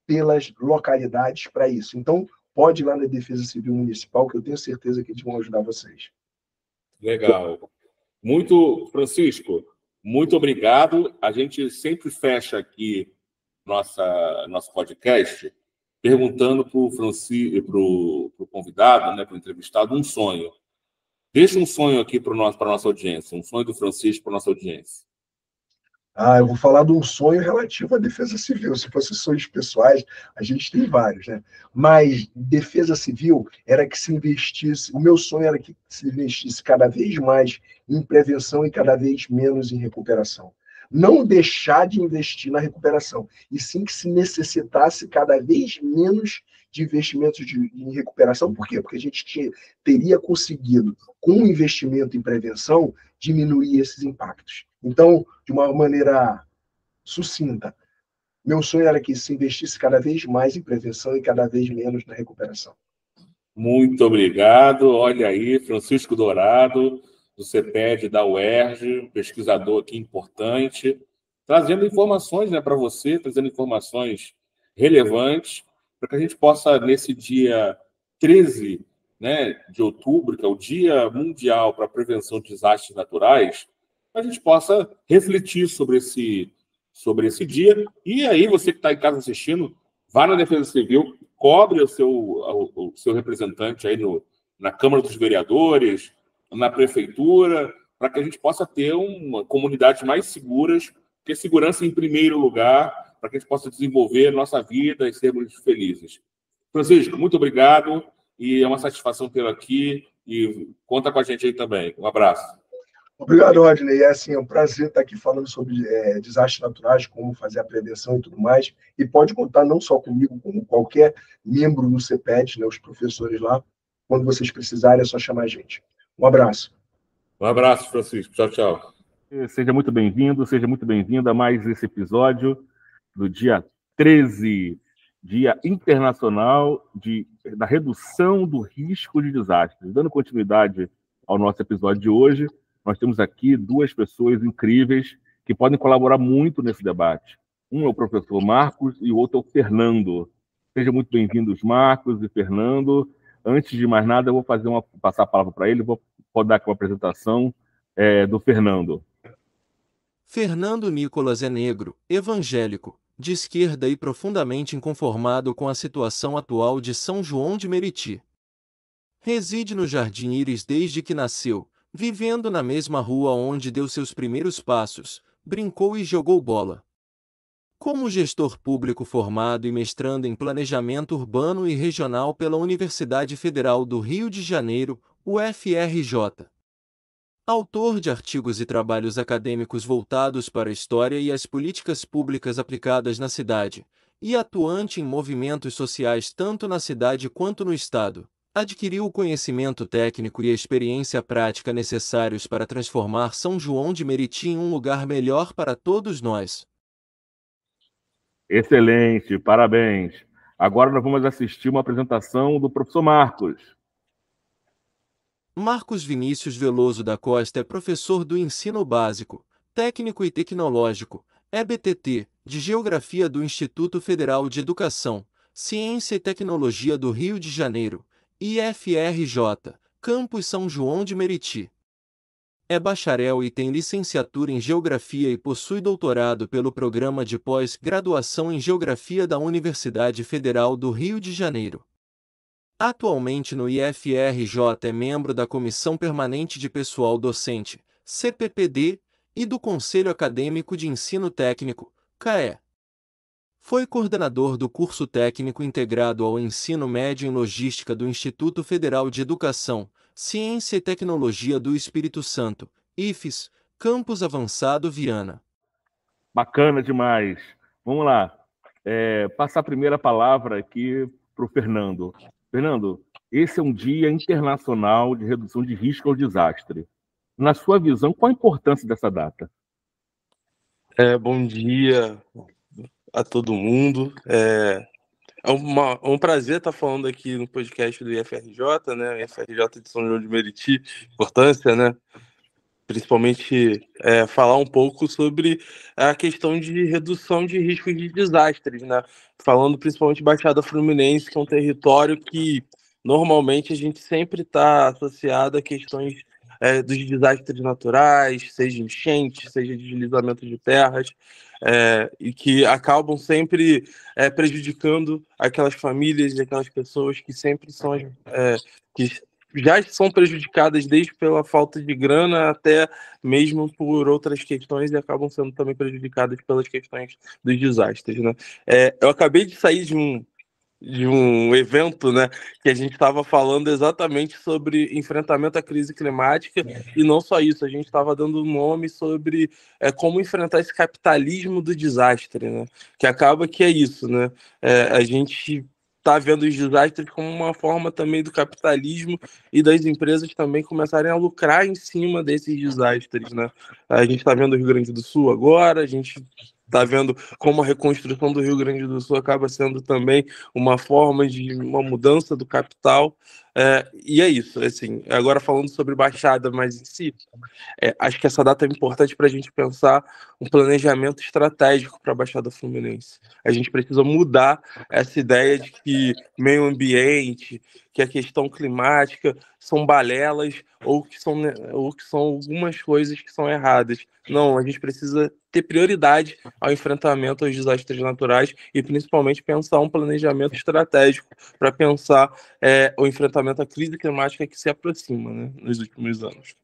D: pelas localidades para isso. Então, pode ir lá na Defesa Civil Municipal, que eu tenho certeza que eles vão ajudar vocês.
A: Legal. Francisco, muito obrigado. A gente sempre fecha aqui nosso podcast perguntando para o convidado, né, para o entrevistado, um sonho. Deixa um sonho aqui para a nossa audiência, um sonho do Francisco para a nossa audiência.
D: Eu vou falar de um sonho relativo à defesa civil. Se fossem sonhos pessoais, a gente tem vários, né? Mas defesa civil era que se investisse. O meu sonho era que se investisse cada vez mais em prevenção e cada vez menos em recuperação. Não deixar de investir na recuperação, e sim que se necessitasse cada vez menos de investimentos em recuperação. Por quê? Porque a gente teria conseguido, com o investimento em prevenção, diminuir esses impactos. Então, de uma maneira sucinta, meu sonho era que se investisse cada vez mais em prevenção e cada vez menos na recuperação.
A: Muito obrigado. Olha aí, Francisco Dourado, do CEPED da UERJ, pesquisador aqui importante, trazendo informações, né, para você, trazendo informações relevantes, para que a gente possa, nesse dia 13, né, de outubro, que é o Dia Mundial para a Prevenção de Desastres Naturais, a gente possa refletir sobre esse dia. E aí, você que está em casa assistindo, vá na Defesa Civil, cobre o seu representante aí na Câmara dos Vereadores, na Prefeitura, para que a gente possa ter uma comunidade mais seguras, ter segurança em primeiro lugar, para que a gente possa desenvolver a nossa vida e sermos felizes. Francisco, muito obrigado, e é uma satisfação tê-lo aqui, e conta com a gente aí também. Um abraço.
D: Obrigado, Rodney. É um prazer estar aqui falando sobre desastres naturais, como fazer a prevenção e tudo mais. E pode contar não só comigo, como qualquer membro do CEPED, né, os professores lá. Quando vocês precisarem, é só chamar a gente. Um abraço.
A: Um abraço, Francisco. Tchau, tchau.
E: Seja muito bem-vindo, seja muito bem-vinda a mais esse episódio do dia 13, Dia Internacional da Redução do Risco de Desastres. Dando continuidade ao nosso episódio de hoje, nós temos aqui duas pessoas incríveis que podem colaborar muito nesse debate. Um é o professor Marcos e o outro é o Fernando. Sejam muito bem-vindos, Marcos e Fernando. Antes de mais nada, eu vou passar a palavra para ele, vou dar aqui uma apresentação do Fernando.
C: Fernando Nicolas é negro, evangélico, de esquerda e profundamente inconformado com a situação atual de São João de Meriti. Reside no Jardim Íris desde que nasceu, vivendo na mesma rua onde deu seus primeiros passos, brincou e jogou bola. Como gestor público formado e mestrando em Planejamento Urbano e Regional pela Universidade Federal do Rio de Janeiro, UFRJ. Autor de artigos e trabalhos acadêmicos voltados para a história e as políticas públicas aplicadas na cidade, e atuante em movimentos sociais tanto na cidade quanto no Estado, adquiriu o conhecimento técnico e a experiência prática necessários para transformar São João de Meriti em um lugar melhor para todos nós.
E: Excelente, parabéns. Agora nós vamos assistir uma apresentação do professor Marcos.
C: Marcos Vinícius Veloso da Costa é professor do Ensino Básico, Técnico e Tecnológico, EBTT, de Geografia do Instituto Federal de Educação, Ciência e Tecnologia do Rio de Janeiro, IFRJ, Campus São João de Meriti. É bacharel e tem licenciatura em Geografia e possui doutorado pelo Programa de Pós-Graduação em Geografia da Universidade Federal do Rio de Janeiro. Atualmente no IFRJ é membro da Comissão Permanente de Pessoal Docente, CPPD, e do Conselho Acadêmico de Ensino Técnico, CAE. Foi coordenador do curso técnico integrado ao ensino médio em Logística do Instituto Federal de Educação, Ciência e Tecnologia do Espírito Santo, IFES, Campus Avançado Viana.
E: Bacana demais. Vamos lá. Passar a primeira palavra aqui para o Fernando. Fernando, esse é um Dia Internacional de Redução de Risco ao Desastre. Na sua visão, qual a importância dessa data?
F: Bom dia a todo mundo. É um prazer estar falando aqui no podcast do IFRJ, né? IFRJ de São João de Meriti, importância, né? Principalmente falar um pouco sobre a questão de redução de riscos de desastres, né? Falando principalmente de Baixada Fluminense, que é um território que normalmente a gente sempre está associado a questões dos desastres naturais, seja enchente, seja deslizamento de terras, e que acabam sempre prejudicando aquelas famílias e aquelas pessoas que sempre são que já são prejudicadas desde pela falta de grana até mesmo por outras questões e acabam sendo também prejudicadas pelas questões dos desastres, né? Eu acabei de sair de um evento, né, que a gente estava falando exatamente sobre enfrentamento à crise climática, e não só isso, a gente estava dando nome sobre como enfrentar esse capitalismo do desastre, né, que acaba que é isso, né, a gente está vendo os desastres como uma forma também do capitalismo e das empresas também começarem a lucrar em cima desses desastres, né. A gente está vendo o Rio Grande do Sul agora, a gente está vendo como a reconstrução do Rio Grande do Sul acaba sendo também uma forma de uma mudança do capital. E é isso, assim, agora falando sobre Baixada, mas em si, acho que essa data é importante para a gente pensar um planejamento estratégico para a Baixada Fluminense. A gente precisa mudar essa ideia de que meio ambiente, que a questão climática são balelas ou que são algumas coisas que são erradas. Não, a gente precisa ter prioridade ao enfrentamento aos desastres naturais e principalmente pensar um planejamento estratégico para pensar o enfrentamento à crise climática que se aproxima, né, nos últimos anos.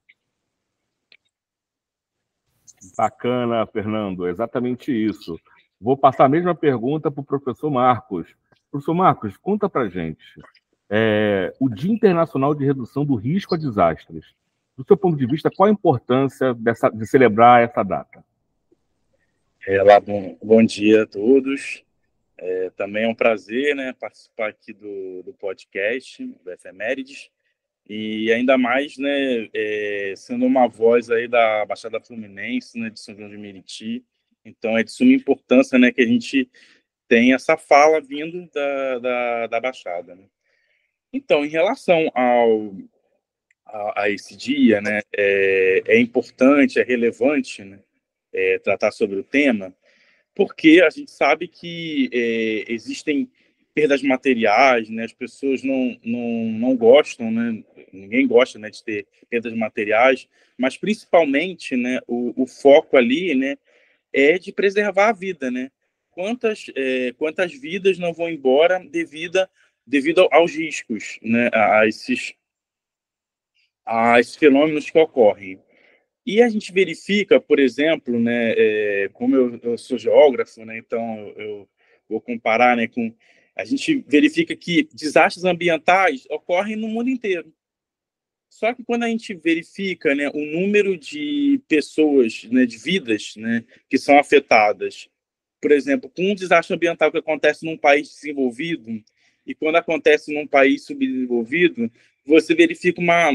E: Bacana, Fernando, exatamente isso. Vou passar a mesma pergunta para o professor Marcos. Professor Marcos, conta para a gente. O Dia Internacional de Redução do Risco a Desastres. Do seu ponto de vista, qual a importância de celebrar essa data?
G: Bom dia a todos. Também é um prazer, né, participar aqui do podcast, do Efemérides, e ainda mais, né, sendo uma voz aí da Baixada Fluminense, né, de São João de Meriti. Então é de suma importância, né, que a gente tenha essa fala vindo da Baixada, né? Então, em relação a esse dia, né, é importante, é relevante, né, tratar sobre o tema, porque a gente sabe que existem perdas materiais, né, as pessoas não gostam, né, ninguém gosta, né, de ter perdas materiais, mas principalmente, né, o foco ali, né, é de preservar a vida, né? Quantas vidas não vão embora devido aos riscos, né, a esses fenômenos que ocorrem. E a gente verifica, por exemplo, né, como eu sou geógrafo, né, então eu vou comparar, né, com... A gente verifica que desastres ambientais ocorrem no mundo inteiro. Só que quando a gente verifica, né, o número de pessoas, né, de vidas, né, que são afetadas, por exemplo, com um desastre ambiental que acontece num país desenvolvido e quando acontece num país subdesenvolvido, você verifica uma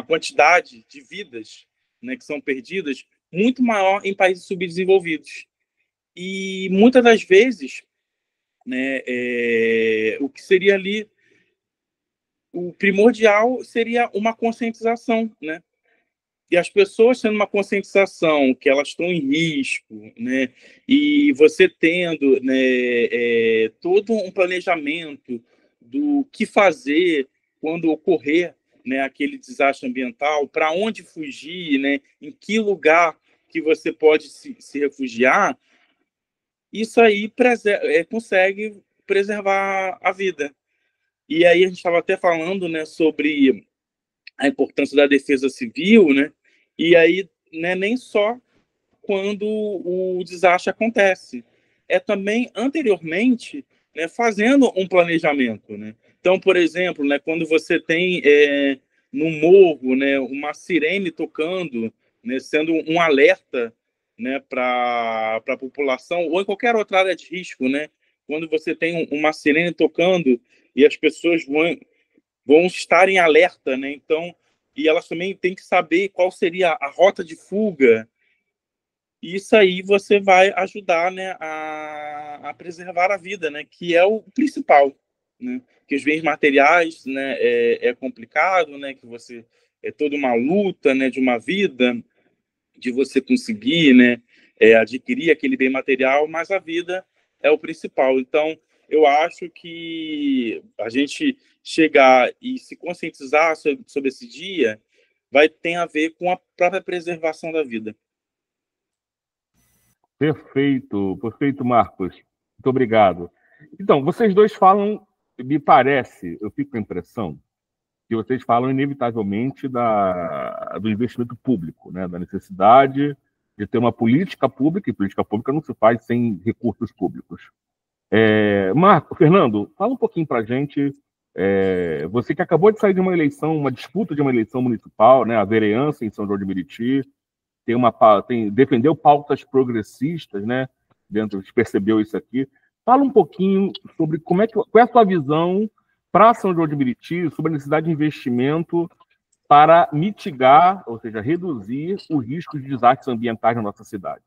G: quantidade de vidas, né, que são perdidas muito maior em países subdesenvolvidos. E muitas das vezes, né, o que seria ali o primordial seria uma conscientização, né? E as pessoas tendo uma conscientização que elas estão em risco, né? E você tendo, né, todo um planejamento do que fazer quando ocorrer, né, aquele desastre ambiental, para onde fugir, né? Em que lugar que você pode se refugiar, isso aí consegue preservar a vida. E aí a gente estava até falando, né, sobre a importância da defesa civil, né? E aí, né, nem só quando o desastre acontece, é também anteriormente, né, fazendo um planejamento, né? Então, por exemplo, né, quando você tem no morro, né, uma sirene tocando, né, sendo um alerta, né, para a população ou em qualquer outra área de risco, né? Quando você tem uma sirene tocando e as pessoas vão estar em alerta, né? Então, e elas também têm que saber qual seria a rota de fuga. E isso aí você vai ajudar, né, a preservar a vida, né? Que é o principal, né? Que os bens materiais, né, é complicado, né? Que você é toda uma luta, né, de uma vida, de você conseguir, né, adquirir aquele bem material, mas a vida é o principal. Então, eu acho que a gente chegar e se conscientizar sobre esse dia tem a ver com a própria preservação da vida.
E: Perfeito, perfeito, Marcos. Muito obrigado. Então, vocês dois falam, me parece, eu fico com a impressão, que vocês falam inevitavelmente do investimento público, né? Da necessidade de ter uma política pública, e política pública não se faz sem recursos públicos. Fernando, fala um pouquinho para a gente, você que acabou de sair de uma eleição, uma disputa de uma eleição municipal, né? A vereança em São João de Meriti, defendeu pautas progressistas, né? A gente percebeu isso aqui. Fala um pouquinho sobre qual é a sua visão para São João de Meriti, sobre a necessidade de investimento para mitigar, ou seja, reduzir o risco de desastres ambientais na nossa cidade.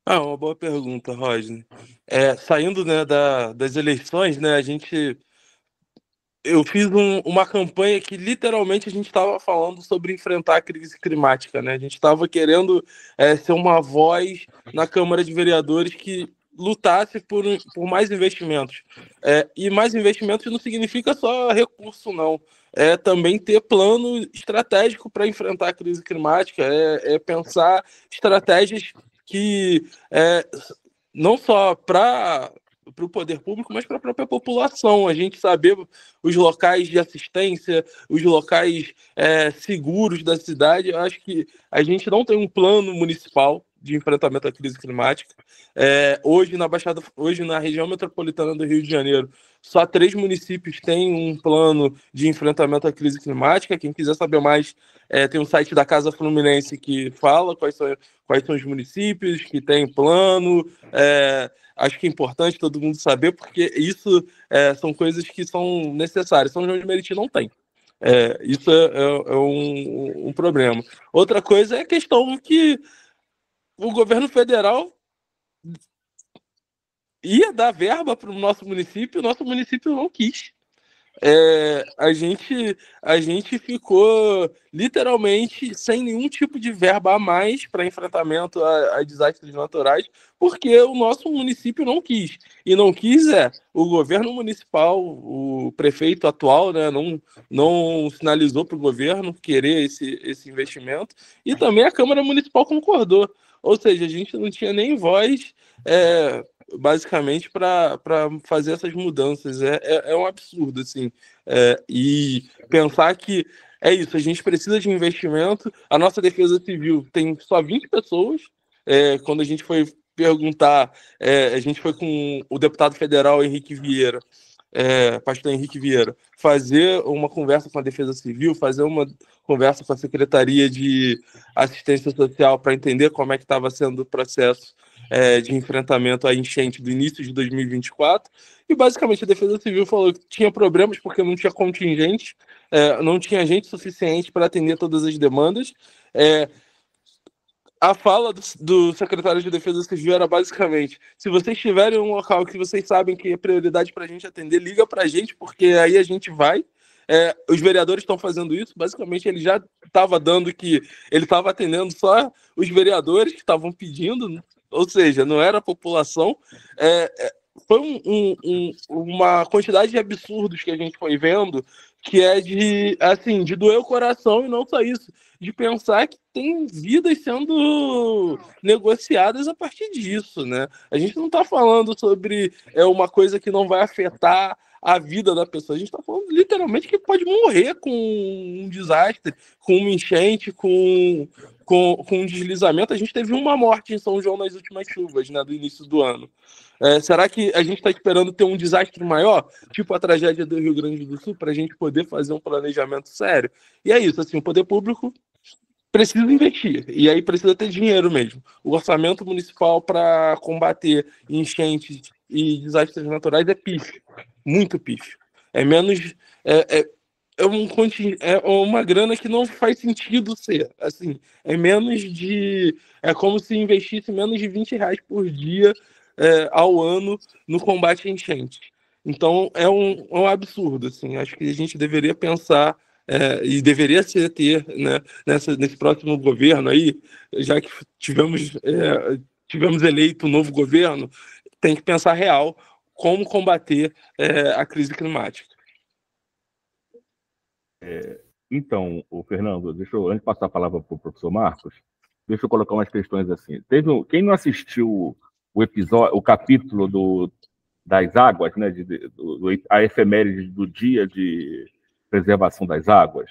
F: Uma boa pergunta, Rodney. Saindo, né, das eleições, né, eu fiz uma campanha que literalmente a gente estava falando sobre enfrentar a crise climática, né? A gente estava querendo ser uma voz na Câmara de Vereadores que lutasse por mais investimentos. E mais investimentos não significa só recurso, não. É também ter plano estratégico para enfrentar a crise climática, pensar estratégias que não só para o poder público, mas para a própria população. A gente saber os locais de assistência, os locais seguros da cidade. Eu acho que a gente não tem um plano municipal de enfrentamento à crise climática. Hoje na região metropolitana do Rio de Janeiro, só 3 municípios têm um plano de enfrentamento à crise climática. Quem quiser saber mais, tem um site da Casa Fluminense que fala quais são os municípios que têm plano. Acho que é importante todo mundo saber, porque isso são coisas que são necessárias. São João de Meriti não tem. Isso é um problema. Outra coisa é a questão que o governo federal ia dar verba para o nosso município não quis. A gente ficou literalmente sem nenhum tipo de verba a mais para enfrentamento a desastres naturais, porque o nosso município não quis. E não quis o governo municipal, o prefeito atual, né, não sinalizou para o governo querer esse investimento, e também a Câmara Municipal concordou. Ou seja, a gente não tinha nem voz basicamente para fazer essas mudanças. Um absurdo, assim. E pensar que é isso, a gente precisa de investimento. A nossa defesa civil tem só 20 pessoas. Quando a gente foi perguntar, a gente foi com o deputado federal Henrique Vieira, pastor Henrique Vieira, fazer uma conversa com a Defesa Civil, fazer uma conversa com a Secretaria de Assistência Social para entender como é que estava sendo o processo de enfrentamento à enchente do início de 2024, e basicamente a Defesa Civil falou que tinha problemas porque não tinha contingente, não tinha gente suficiente para atender todas as demandas. A fala do secretário de Defesa Civil era basicamente: se vocês tiverem um local que vocês sabem que é prioridade para a gente atender, liga para a gente, porque aí a gente vai. Os vereadores estão fazendo isso. Basicamente, ele já estava dando que ele estava atendendo só os vereadores que estavam pedindo, ou seja, não era a população. Foi uma quantidade de absurdos que a gente foi vendo, que é de doer o coração, e não só isso, de pensar que tem vidas sendo negociadas a partir disso, né? A gente não está falando sobre uma coisa que não vai afetar a vida da pessoa. A gente está falando literalmente que pode morrer com um desastre, com uma enchente, com um deslizamento. A gente teve uma morte em São João nas últimas chuvas, né, do início do ano. Será que a gente está esperando ter um desastre maior, tipo a tragédia do Rio Grande do Sul, para a gente poder fazer um planejamento sério? E é isso, assim, o poder público precisa investir, e aí precisa ter dinheiro mesmo. O orçamento municipal para combater enchentes e desastres naturais é pífio, muito pífio. É menos... uma grana que não faz sentido ser, assim, é como se investisse menos de R$20 por dia ao ano no combate a enchente. Então é um absurdo, assim. Acho que a gente deveria pensar e deveria ter, né, nesse próximo governo aí, já que tivemos eleito um novo governo, tem que pensar real como combater a crise climática.
E: Então, Fernando, antes de passar a palavra para o professor Marcos, deixa eu colocar umas questões assim. Quem não assistiu o capítulo das águas, né, a efeméride do Dia de Preservação das Águas,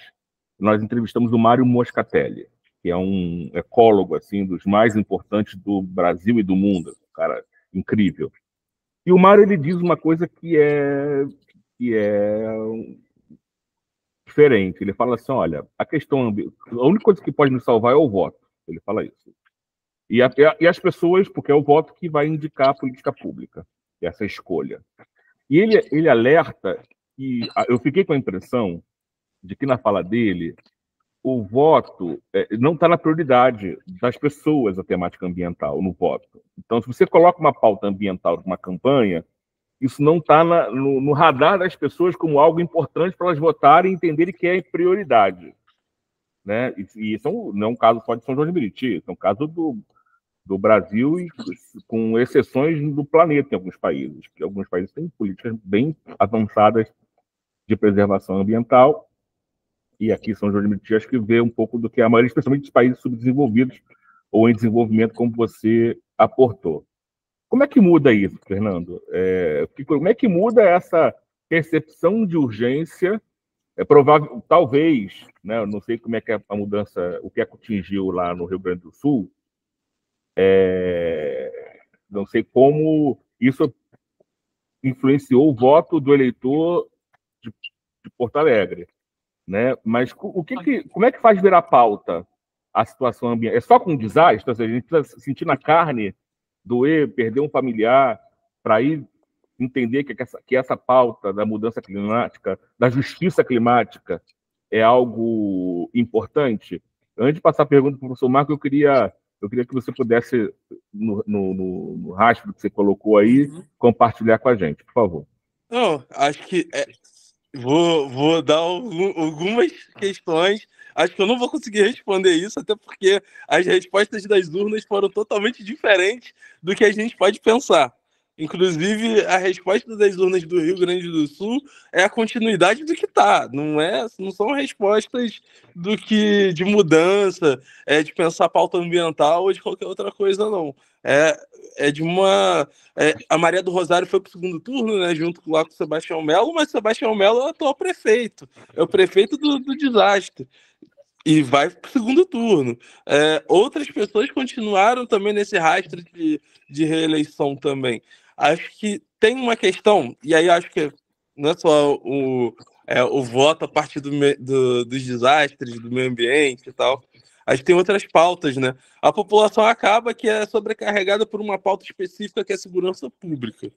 E: nós entrevistamos o Mário Moscatelli, que é um ecólogo assim, dos mais importantes do Brasil e do mundo, um cara incrível. E o Mário, ele diz uma coisa que é diferente. Ele fala assim: olha, a única coisa que pode nos salvar é o voto. Ele fala isso. E as pessoas, porque é o voto que vai indicar a política pública, essa escolha. E ele alerta, e eu fiquei com a impressão de que na fala dele o voto não está na prioridade das pessoas, a temática ambiental no voto. Então, se você coloca uma pauta ambiental numa campanha, isso não está no radar das pessoas como algo importante para elas votarem e entenderem que é prioridade. Né? E isso não é um caso só de São João de Meriti, é um caso do Brasil, e com exceções do planeta em alguns países, que alguns países têm políticas bem avançadas de preservação ambiental, e aqui São João de Meriti acho que vê um pouco do que a maioria, especialmente dos países subdesenvolvidos ou em desenvolvimento, como você aportou. Como é que muda isso, Fernando? Como é que muda essa percepção de urgência? É provável, talvez, né, eu não sei como é que é a mudança, o que é que atingiu lá no Rio Grande do Sul, não sei como isso influenciou o voto do eleitor de Porto Alegre, né? Mas como é que faz virar pauta a situação ambiental? É só com desastre? Ou seja, a gente precisa sentir na carne, doer, perder um familiar, para ir entender que essa pauta da mudança climática, da justiça climática, é algo importante? Antes de passar a pergunta para o professor Marco, eu queria que você pudesse, no rastro que você colocou aí, compartilhar com a gente, por favor.
F: Não, acho que vou dar algumas questões. Acho que eu não vou conseguir responder isso, até porque as respostas das urnas foram totalmente diferentes do que a gente pode pensar. Inclusive, a resposta das urnas do Rio Grande do Sul é a continuidade do que está. Não são respostas de mudança, de pensar pauta ambiental ou de qualquer outra coisa, não. A Maria do Rosário foi para o segundo turno, né, junto lá com o Sebastião Melo, mas o Sebastião Melo é o atual prefeito, é o prefeito do desastre. E vai para o segundo turno. Outras pessoas continuaram também nesse rastro de reeleição também. Acho que tem uma questão, e aí acho que não é só o voto a partir dos desastres, do meio ambiente e tal. Acho que tem outras pautas, né? A população acaba que é sobrecarregada por uma pauta específica que é a segurança pública.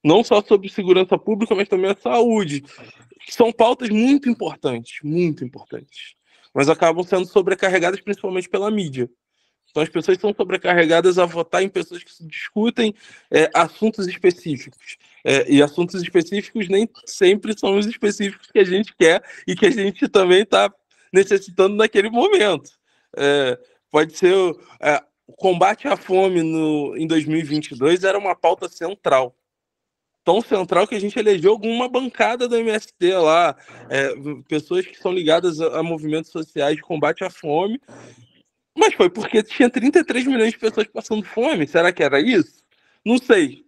F: Não só sobre segurança pública, mas também a saúde. São pautas muito importantes, mas acabam sendo sobrecarregadas principalmente pela mídia. Então as pessoas são sobrecarregadas a votar em pessoas que discutem assuntos específicos. E assuntos específicos nem sempre são os específicos que a gente quer e que a gente também está necessitando naquele momento. Pode ser o combate à fome em 2022 era uma pauta central. Tão central que a gente elegeu alguma bancada do MST lá, pessoas que são ligadas a movimentos sociais de combate à fome, mas foi porque tinha 33 milhões de pessoas passando fome. Será que era isso? Não sei.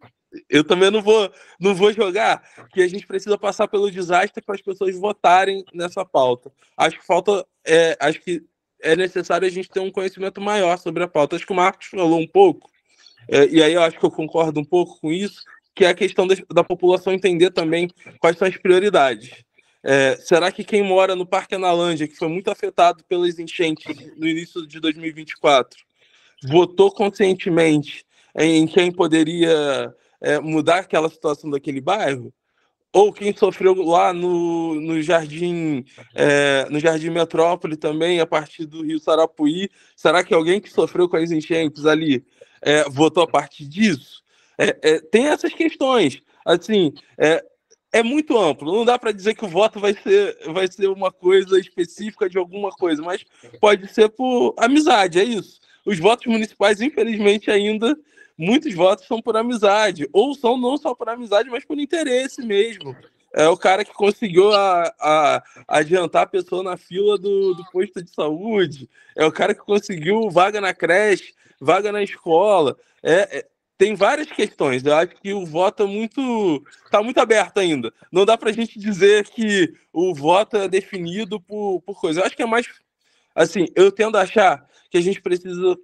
F: Eu também não vou jogar que a gente precisa passar pelo desastre para as pessoas votarem nessa pauta. Acho que é necessário a gente ter um conhecimento maior sobre a pauta. Acho que o Marcos falou um pouco, e aí eu acho que eu concordo um pouco com isso, que é a questão da população entender também quais são as prioridades. Será que quem mora no Parque Analândia, que foi muito afetado pelas enchentes no início de 2024, votou conscientemente em quem poderia mudar aquela situação daquele bairro? Ou quem sofreu lá no Jardim Metrópole também, a partir do Rio Sarapuí, será que alguém que sofreu com as enchentes ali votou a partir disso? Tem essas questões. Assim, é muito amplo. Não dá para dizer que o voto vai ser uma coisa específica de alguma coisa, mas pode ser por amizade, é isso. Os votos municipais, infelizmente, ainda muitos votos são por amizade, ou são não só por amizade, mas por interesse mesmo. É o cara que conseguiu adiantar a pessoa na fila do posto de saúde, é o cara que conseguiu vaga na creche, vaga na escola. Tem várias questões. Eu acho que o voto está muito aberto ainda. Não dá para a gente dizer que o voto é definido por coisa. Eu acho que é mais... Assim, eu tendo a achar que a gente precisa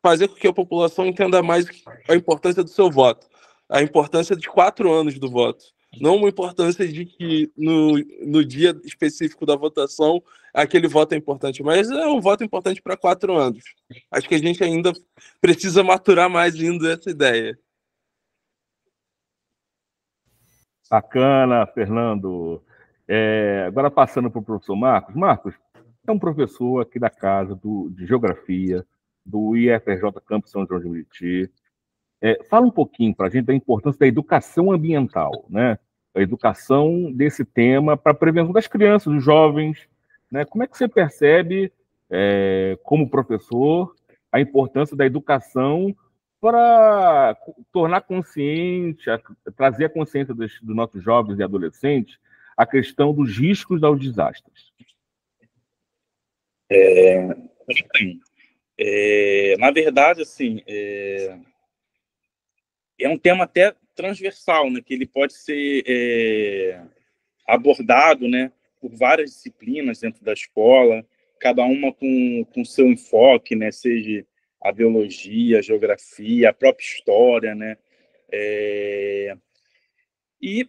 F: fazer com que a população entenda mais a importância do seu voto. A importância de 4 anos do voto. Não uma importância de que no dia específico da votação aquele voto é importante, mas é um voto importante para 4 anos. Acho que a gente ainda precisa maturar mais ainda essa ideia.
E: Bacana, Fernando. Agora passando para o professor Marcos. Marcos, é um professor aqui da casa de Geografia, do IFRJ Campus São João de Meriti. Fala um pouquinho para a gente da importância da educação ambiental, né? A educação desse tema para a prevenção das crianças, dos jovens, né? Como é que você percebe, como professor, a importância da educação para tornar consciente, trazer a consciência dos nossos jovens e adolescentes a questão dos riscos aos desastres?
G: Na verdade, assim, é um tema até transversal, né, que ele pode ser abordado, né, por várias disciplinas dentro da escola, cada uma com seu enfoque, né, seja a biologia, a geografia, a própria história, né, e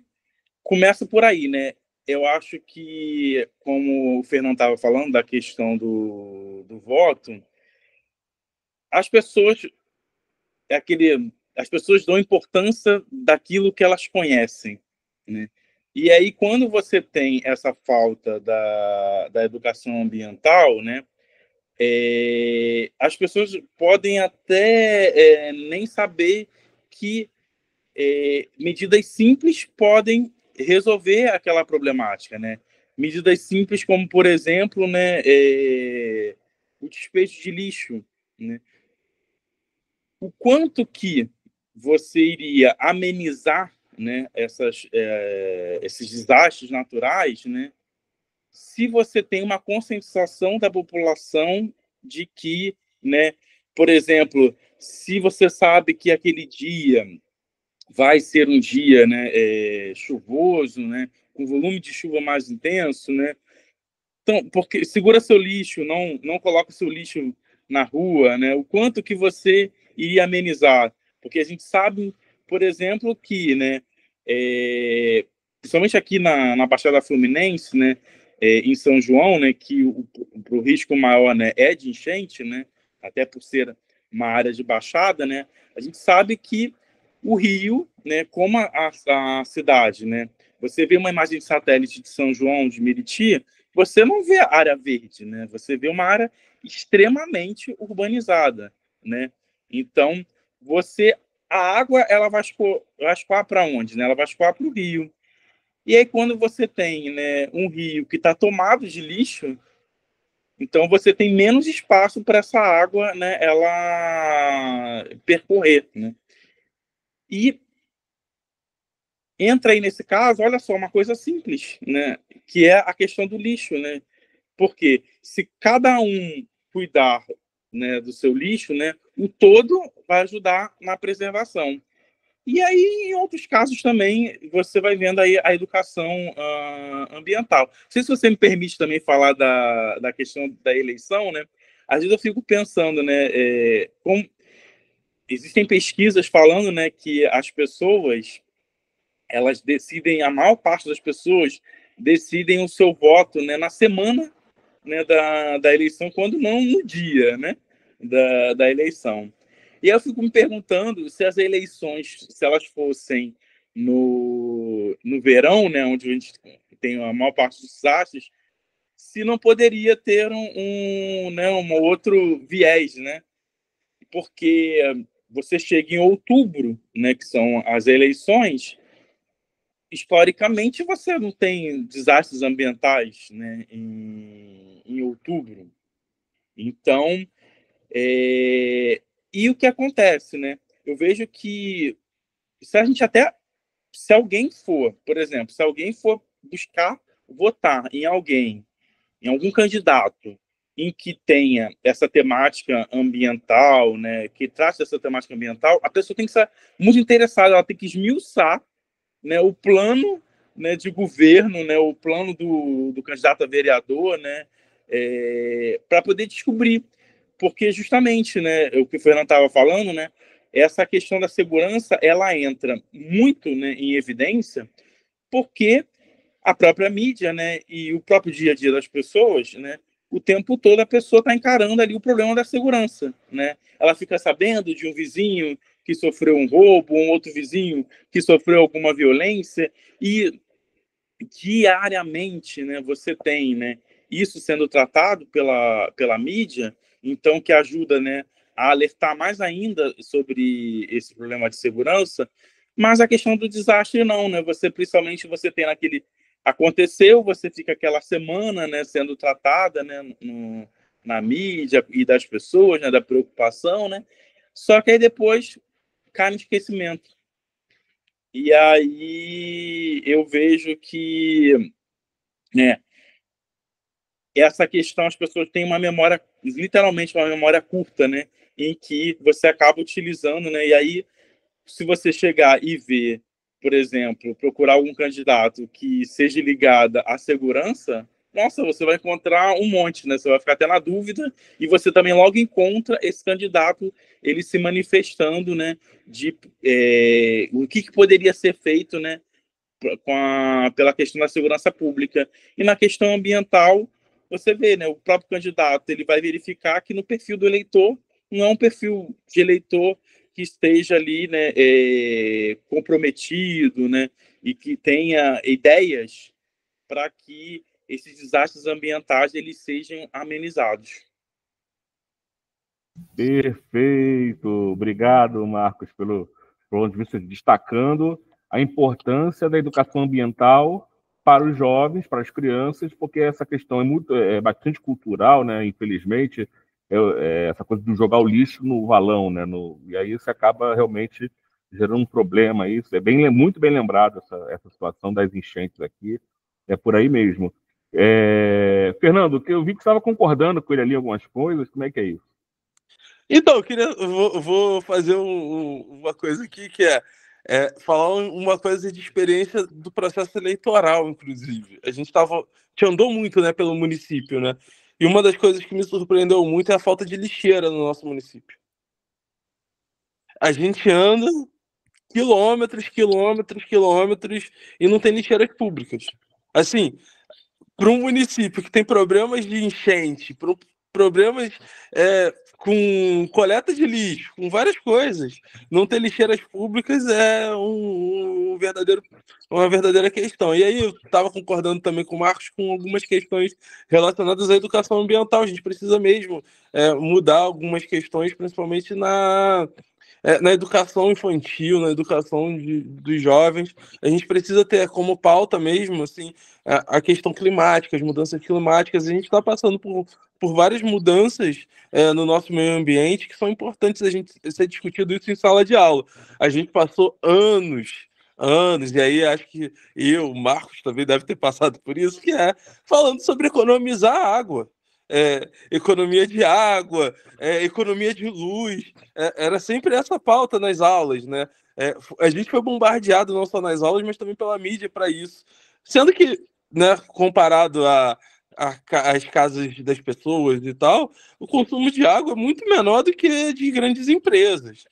G: começa por aí, né. Eu acho que, como o Fernando estava falando da questão do voto, as pessoas as pessoas dão importância daquilo que elas conhecem, né? E aí, quando você tem essa falta da educação ambiental, né, as pessoas podem até nem saber que medidas simples podem resolver aquela problemática, né? Medidas simples como, por exemplo, né, o despejo de lixo, né? O quanto que você iria amenizar, né, esses desastres naturais, né, se você tem uma conscientização da população de que, né, por exemplo, se você sabe que aquele dia vai ser um dia, né, chuvoso, né, com volume de chuva mais intenso, né, então, porque segura seu lixo, não coloca seu lixo na rua, né? O quanto que você iria amenizar? Porque a gente sabe, por exemplo, que, né, principalmente aqui na Baixada Fluminense, né, em São João, né, que o risco maior, né, é de enchente, né, até por ser uma área de baixada, né, a gente sabe que o Rio, né, como a cidade, né, você vê uma imagem de satélite de São João, de Meriti, você não vê área verde, né? Você vê uma área extremamente urbanizada, né? Então, a água, ela vai escoar para onde, né? Ela vai escoar para o rio. E aí, quando você tem, né, um rio que está tomado de lixo, então você tem menos espaço para essa água, né, ela percorrer, né? E entra aí nesse caso, olha só, uma coisa simples, né, que é a questão do lixo, né? Porque se cada um cuidar, né, do seu lixo, né, o todo vai ajudar na preservação. E aí, em outros casos também, você vai vendo aí a educação ambiental. Não sei se você me permite também falar da questão da eleição, né? Às vezes eu fico pensando, né, existem pesquisas falando, né, que as pessoas, elas decidem, a maior parte das pessoas decidem o seu voto, né, na semana, né, da eleição, quando não no dia, né, da eleição. E eu fico me perguntando se as eleições, se elas fossem no verão, né, onde a gente tem a maior parte dos desastres, se não poderia ter né, um outro viés, né? Porque você chega em outubro, né, que são as eleições, historicamente você não tem desastres ambientais, né, em outubro. Então, e o que acontece, né? Eu vejo que se alguém for, por exemplo, se alguém for buscar votar em alguém, em algum candidato em que tenha essa temática ambiental, né, que trate essa temática ambiental, a pessoa tem que ser muito interessada, ela tem que esmiuçar, né, o plano, né, de governo, né, o plano do candidato a vereador, né, para poder descobrir. Porque justamente, né, o que o Fernando estava falando, né, essa questão da segurança, ela entra muito, né, em evidência, porque a própria mídia, né, e o próprio dia a dia das pessoas, né, o tempo todo a pessoa está encarando ali o problema da segurança, né? Ela fica sabendo de um vizinho que sofreu um roubo, um outro vizinho que sofreu alguma violência, e diariamente, né, você tem, né, isso sendo tratado pela mídia, então que ajuda, né, a alertar mais ainda sobre esse problema de segurança, mas a questão do desastre não, né? Principalmente você tem naquele aconteceu, você fica aquela semana, né, sendo tratada, né, na mídia e das pessoas, né, da preocupação, né? Só que aí depois cai no esquecimento. E aí eu vejo que, né, essa questão, as pessoas têm uma memória, literalmente uma memória curta, né, em que você acaba utilizando, né, e aí se você chegar e ver, por exemplo, procurar algum candidato que seja ligado à segurança, nossa, você vai encontrar um monte, né? Você vai ficar até na dúvida e você também logo encontra esse candidato ele se manifestando, né? De o que poderia ser feito, né? Pela questão da segurança pública. E na questão ambiental, você vê, né? O próprio candidato ele vai verificar que no perfil do eleitor não é um perfil de eleitor que esteja ali, né, comprometido, né, e que tenha ideias para que esses desastres ambientais eles sejam amenizados.
E: Perfeito. Obrigado, Marcos, pelo ponto de vista, destacando a importância da educação ambiental para os jovens, para as crianças, porque essa questão é bastante cultural, né? Infelizmente, essa coisa de jogar o lixo no valão, né? E aí você acaba realmente gerando um problema. Isso é muito bem lembrado, essa situação das enchentes aqui. É por aí mesmo. Fernando, eu vi que você estava concordando com ele ali em algumas coisas. Como é que é isso?
F: Então, vou fazer uma coisa aqui que falar uma coisa de experiência do processo eleitoral, inclusive. A gente andou muito, né, pelo município, né? E uma das coisas que me surpreendeu muito é a falta de lixeira no nosso município. A gente anda quilômetros e não tem lixeiras públicas. Assim, para um município que tem problemas de enchente, problemas com coleta de lixo, com várias coisas, não ter lixeiras públicas é uma verdadeira questão. E aí eu estava concordando também com o Marcos com algumas questões relacionadas à educação ambiental. A gente precisa mesmo mudar algumas questões, principalmente na educação infantil, na educação dos jovens. A gente precisa ter como pauta mesmo assim, a questão climática, as mudanças climáticas. A gente está passando por várias mudanças no nosso meio ambiente que são importantes a gente ser discutido isso em sala de aula. A gente passou anos, e aí acho que o Marcos também deve ter passado por isso, que falando sobre economizar água. Economia de água, economia de luz, era sempre essa pauta nas aulas, né? A gente foi bombardeado não só nas aulas, mas também pela mídia para isso. Sendo que, né, comparado às casas das pessoas e tal, o consumo de água é muito menor do que de grandes empresas.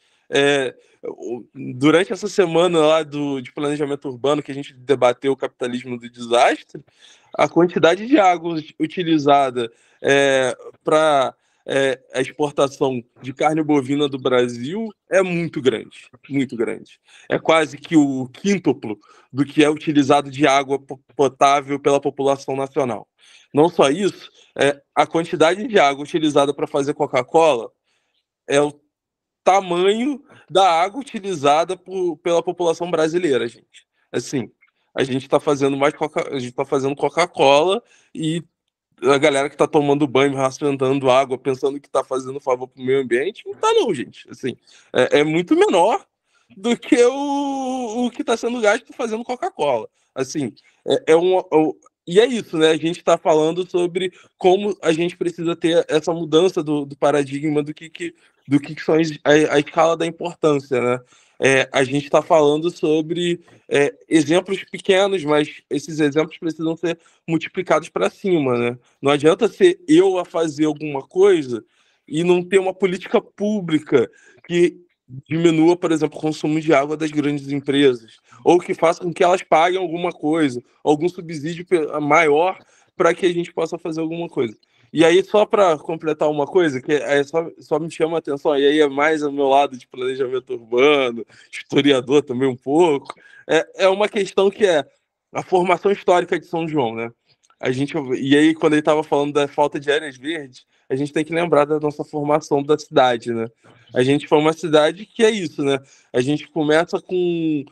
F: Durante essa semana lá de planejamento urbano que a gente debateu o capitalismo do desastre, a quantidade de água utilizada para a exportação de carne bovina do Brasil é muito grande, muito grande. É quase que o quíntuplo do que é utilizado de água potável pela população nacional. Não só isso, a quantidade de água utilizada para fazer Coca-Cola é o tamanho da água utilizada pela população brasileira, gente. Assim, a gente está fazendo Coca-Cola e a galera que está tomando banho, racionando água, pensando que está fazendo favor para o meio ambiente, não está não, gente. Assim, é muito menor do que o que está sendo gasto fazendo Coca-Cola. Assim, e é isso, né? A gente está falando sobre como a gente precisa ter essa mudança do paradigma do que são a escala da importância, né? A gente está falando sobre exemplos pequenos, mas esses exemplos precisam ser multiplicados para cima, né? Não adianta ser eu a fazer alguma coisa e não ter uma política pública que diminua, por exemplo, o consumo de água das grandes empresas, ou que faça com que elas paguem alguma coisa, algum subsídio maior para que a gente possa fazer alguma coisa. E aí, só para completar uma coisa, que só me chama a atenção, e aí é mais ao meu lado de planejamento urbano, historiador também um pouco, é uma questão que é a formação histórica de São João, né? E aí, quando ele estava falando da falta de áreas verdes, a gente tem que lembrar da nossa formação da cidade, né? A gente foi uma cidade que é isso, né? A gente começa com...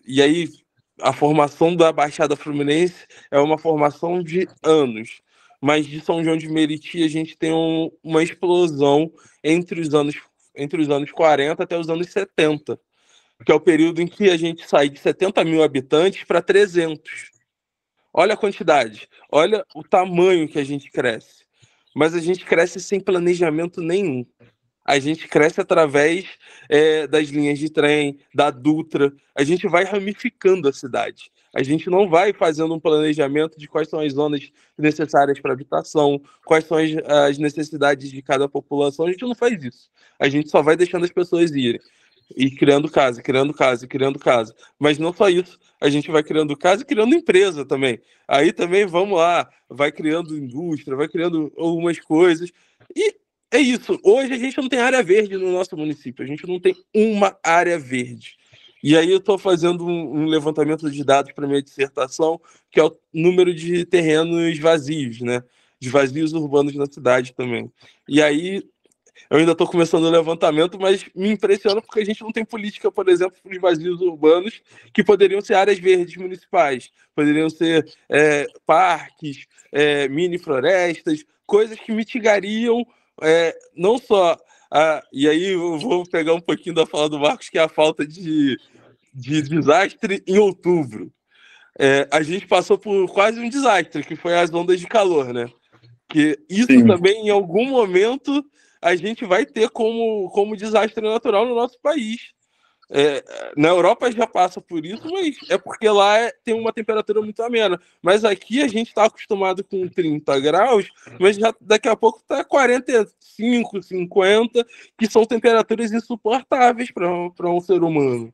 F: E aí, a formação da Baixada Fluminense é uma formação de anos. Mas de São João de Meriti, a gente tem uma explosão entre os anos 40 até os anos 70, que é o período em que a gente sai de 70 mil habitantes para 300. Olha a quantidade, olha o tamanho que a gente cresce. Mas a gente cresce sem planejamento nenhum. A gente cresce através das linhas de trem, da Dutra. A gente vai ramificando a cidade. A gente não vai fazendo um planejamento de quais são as zonas necessárias para habitação, quais são as necessidades de cada população. A gente não faz isso. A gente só vai deixando as pessoas irem. E criando casa, criando casa, criando casa. Mas não só isso, a gente vai criando casa e criando empresa também. Aí também, vamos lá, vai criando indústria, vai criando algumas coisas. E é isso. Hoje a gente não tem área verde no nosso município. A gente não tem uma área verde. E aí eu estou fazendo um levantamento de dados para minha dissertação, que é o número de terrenos vazios, né? De vazios urbanos na cidade também. E aí eu ainda estou começando o levantamento, mas me impressiona porque a gente não tem política, por exemplo, para os vazios urbanos, que poderiam ser áreas verdes municipais, poderiam ser parques, mini florestas, coisas que mitigariam não só... e aí eu vou pegar um pouquinho da fala do Marcos, que é a falta de desastre em outubro. A gente passou por quase um desastre, que foi as ondas de calor, né? Que isso
G: Sim.
F: também, em algum momento, a gente vai ter como desastre natural no nosso país. Na Europa já passa por isso, mas é porque lá tem uma temperatura muito amena. Mas aqui a gente está acostumado com 30 graus, mas já daqui a pouco está 45, 50, que são temperaturas insuportáveis para um ser humano.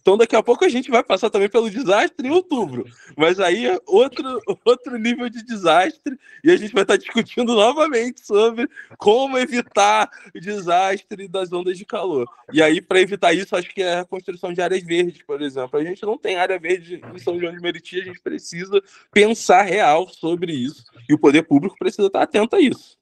F: Então daqui a pouco a gente vai passar também pelo desastre em outubro. Mas aí é outro nível de desastre, e a gente vai estar discutindo novamente sobre como evitar o desastre das ondas de calor. E aí, para evitar isso, acho que é a construção de áreas verdes, por exemplo. A gente não tem área verde em São João de Meriti, a gente precisa pensar real sobre isso. E o poder público precisa estar atento a isso.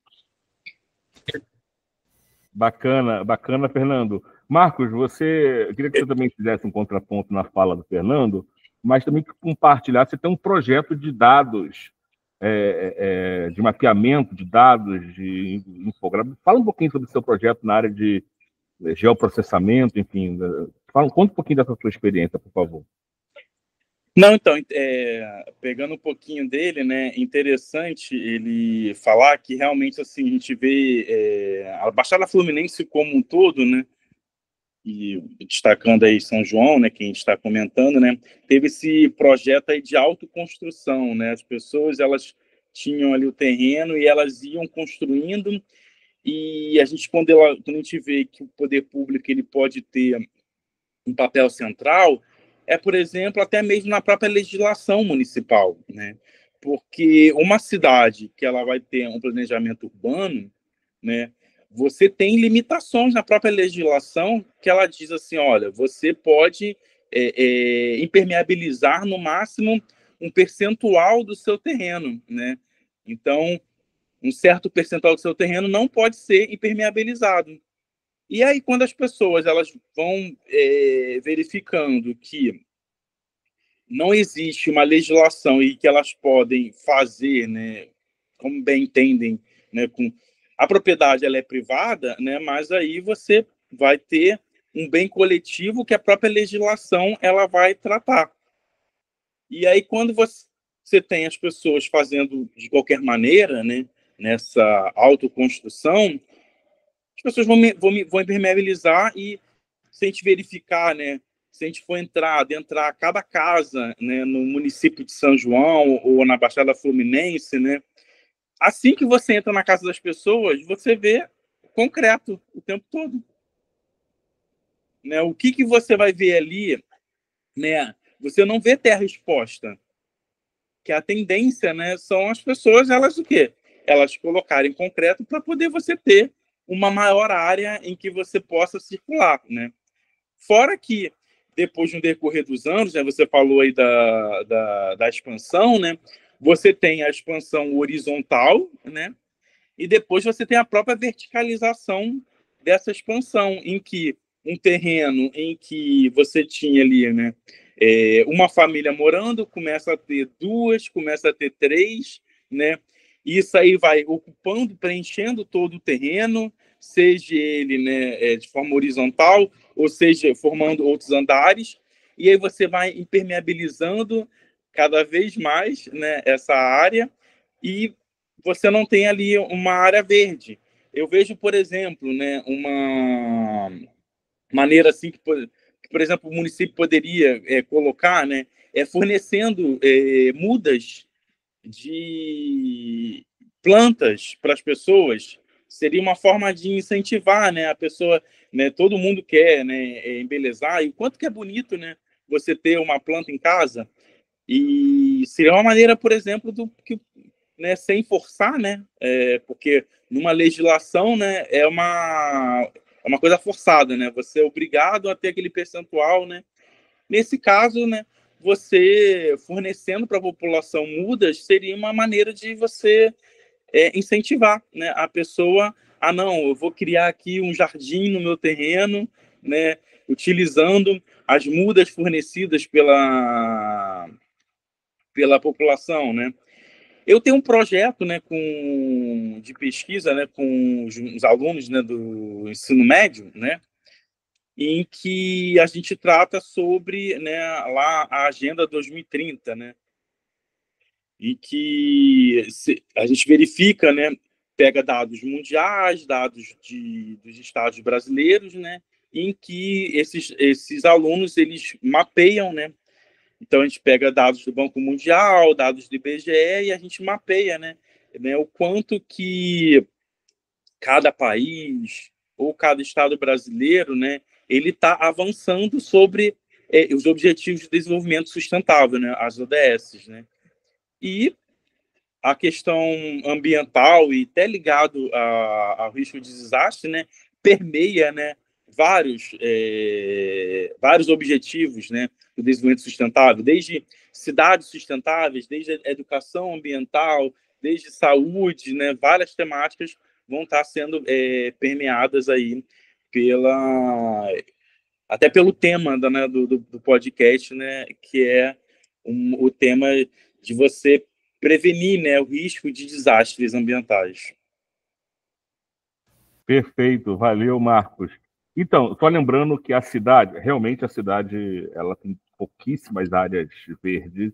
E: Bacana, bacana, Fernando. Marcos, eu queria que você também fizesse um contraponto na fala do Fernando, mas também que compartilhasse. Você tem um projeto de dados, de mapeamento de dados, de infográfico. Fala um pouquinho sobre o seu projeto na área de geoprocessamento, enfim. Conta um pouquinho dessa sua experiência, por favor.
G: Não, então, pegando um pouquinho dele, né, interessante ele falar que realmente, assim, a gente vê a Baixada Fluminense como um todo, né, e destacando aí São João, né, que a gente está comentando, né, teve esse projeto aí de autoconstrução, né, as pessoas, elas tinham ali o terreno e elas iam construindo, e a gente, quando a gente vê que o poder público ele pode ter um papel central, por exemplo, até mesmo na própria legislação municipal, né? Porque uma cidade que ela vai ter um planejamento urbano, né? Você tem limitações na própria legislação que ela diz assim, olha, você pode impermeabilizar no máximo um percentual do seu terreno, né? Então, um certo percentual do seu terreno não pode ser impermeabilizado. E aí, quando as pessoas elas vão verificando que não existe uma legislação e que elas podem fazer, né, como bem entendem, né, a propriedade ela é privada, né, mas aí você vai ter um bem coletivo que a própria legislação ela vai tratar. E aí, quando você tem as pessoas fazendo de qualquer maneira, né, nessa autoconstrução, as pessoas vão impermeabilizar e se a gente verificar, né, se a gente for adentrar cada casa, né, no município de São João ou na Baixada Fluminense, né, assim que você entra na casa das pessoas, você vê concreto o tempo todo. Né, o que você vai ver ali, né, você não vê terra exposta, que a tendência, né, são as pessoas, elas o quê? Elas colocarem concreto para poder você ter uma maior área em que você possa circular, né? Fora que, depois, no decorrer dos anos, né, você falou aí da expansão, né? você tem a expansão horizontal, né? E depois você tem a própria verticalização dessa expansão, em que um terreno em que você tinha ali, né, uma família morando, começa a ter duas, começa a ter três, né? Isso aí vai ocupando, preenchendo todo o terreno, seja ele, né, de forma horizontal, ou seja, formando outros andares, e aí você vai impermeabilizando cada vez mais, né, essa área, e você não tem ali uma área verde. Eu vejo, por exemplo, né, uma maneira assim que, por exemplo, o município poderia colocar, né, fornecendo mudas de plantas para as pessoas. Seria uma forma de incentivar, né, a pessoa, né, todo mundo quer, né, embelezar, e o quanto que é bonito, né, você ter uma planta em casa. E seria uma maneira, por exemplo, né, sem forçar, né, porque numa legislação, né, é uma coisa forçada, né, você é obrigado a ter aquele percentual, né. Nesse caso, né, você fornecendo para a população mudas seria uma maneira de você incentivar, né, a pessoa a não, eu vou criar aqui um jardim no meu terreno, né, utilizando as mudas fornecidas pela população, né. Eu tenho um projeto, né, de pesquisa, né, com os alunos, né, do ensino médio, né, em que a gente trata sobre, né, lá a Agenda 2030, né, e que a gente verifica, né, pega dados mundiais, dados dos estados brasileiros, né, em que esses alunos eles mapeiam, né. Então a gente pega dados do Banco Mundial, dados do IBGE e a gente mapeia, né, o quanto que cada país ou cada estado brasileiro, né, ele está avançando sobre os Objetivos de Desenvolvimento Sustentável, né, as ODS, né. E a questão ambiental e até ligado ao risco de desastre, né, permeia, né, vários objetivos, né, do desenvolvimento sustentável, desde cidades sustentáveis, desde educação ambiental, desde saúde, né, várias temáticas vão estar sendo permeadas aí até pelo tema né, do podcast, né, que é o tema de você prevenir, né, o risco de desastres ambientais.
E: Perfeito, valeu, Marcos. Então, só lembrando que realmente a cidade, ela tem pouquíssimas áreas verdes.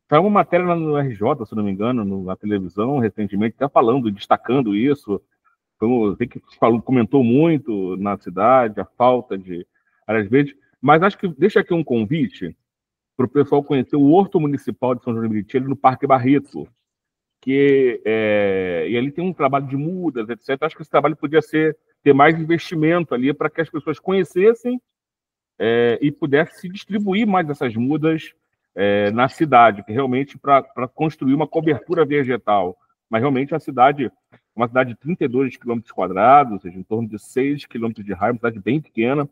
E: Saiu uma matéria no RJ, se não me engano, na televisão, recentemente, até destacando isso. Sei que comentou muito na cidade, a falta de áreas verdes, mas acho que deixa aqui um convite para o pessoal conhecer o Horto Municipal de São João de Meriti, ali no Parque Barreto, e ali tem um trabalho de mudas, etc. Acho que esse trabalho podia ter mais investimento ali para que as pessoas conhecessem e pudesse se distribuir mais essas mudas na cidade, que realmente para construir uma cobertura vegetal. Mas realmente a cidade, uma cidade de 32 quilômetros quadrados, ou seja, em torno de 6 quilômetros de raio, uma cidade bem pequena,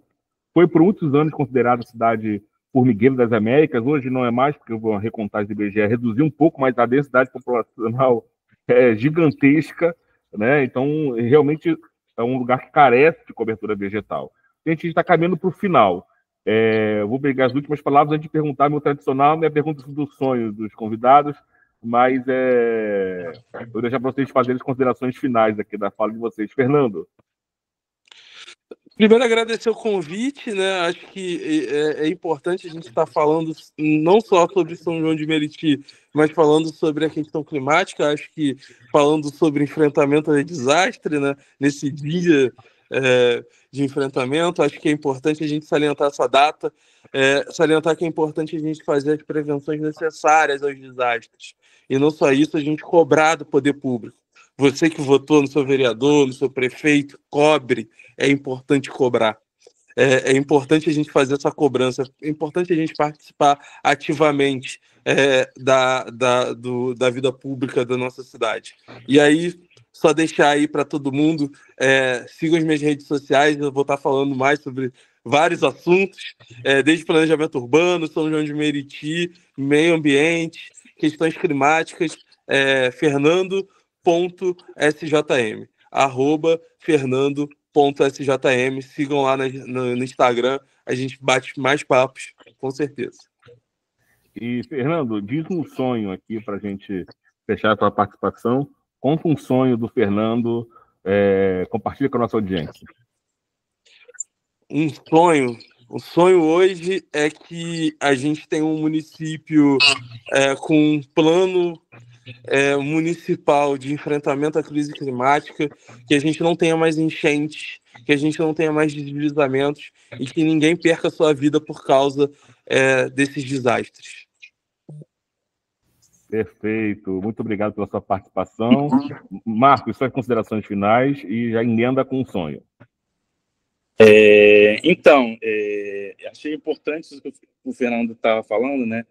E: foi por muitos anos considerada a cidade formigueiro das Américas, hoje não é mais, porque a recontagem do IBGE reduziu um pouco, mas a densidade populacional é gigantesca, né? Então, realmente é um lugar que carece de cobertura vegetal. A gente está caminhando para o final. Vou pegar as últimas palavras antes de perguntar meu tradicional, minha pergunta dos sonhos dos convidados, mas vou deixar para vocês fazerem as considerações finais aqui da fala de vocês. Fernando.
F: Primeiro, agradecer o convite, né? Acho que é importante a gente estar falando não só sobre São João de Meriti, mas falando sobre a questão climática. Acho que falando sobre enfrentamento a desastre, né? Nesse dia de enfrentamento, acho que é importante a gente salientar essa data, salientar que é importante a gente fazer as prevenções necessárias aos desastres. E não só isso, a gente cobrar do poder público. Você que votou no seu vereador, no seu prefeito, cobre. É importante cobrar. É importante a gente fazer essa cobrança. É importante a gente participar ativamente da vida pública da nossa cidade. E aí, só deixar aí para todo mundo, sigam as minhas redes sociais, eu vou estar falando mais sobre vários assuntos, desde planejamento urbano, São João de Meriti, meio ambiente, questões climáticas, fernando.sjm, @fernando.sjm. Sigam lá no Instagram, a gente bate mais papos, com certeza.
E: E, Fernando, diz um sonho aqui para a gente fechar a sua participação. Conta um sonho do Fernando, compartilha com a nossa audiência.
F: Um sonho hoje é que a gente tem um município com um plano municipal de enfrentamento à crise climática, que a gente não tenha mais enchentes, que a gente não tenha mais deslizamentos e que ninguém perca a sua vida por causa desses desastres.
E: Perfeito, muito obrigado pela sua participação. Marcos, suas considerações finais e já emenda com um sonho.
G: Achei importante isso que o Fernando estava falando, né?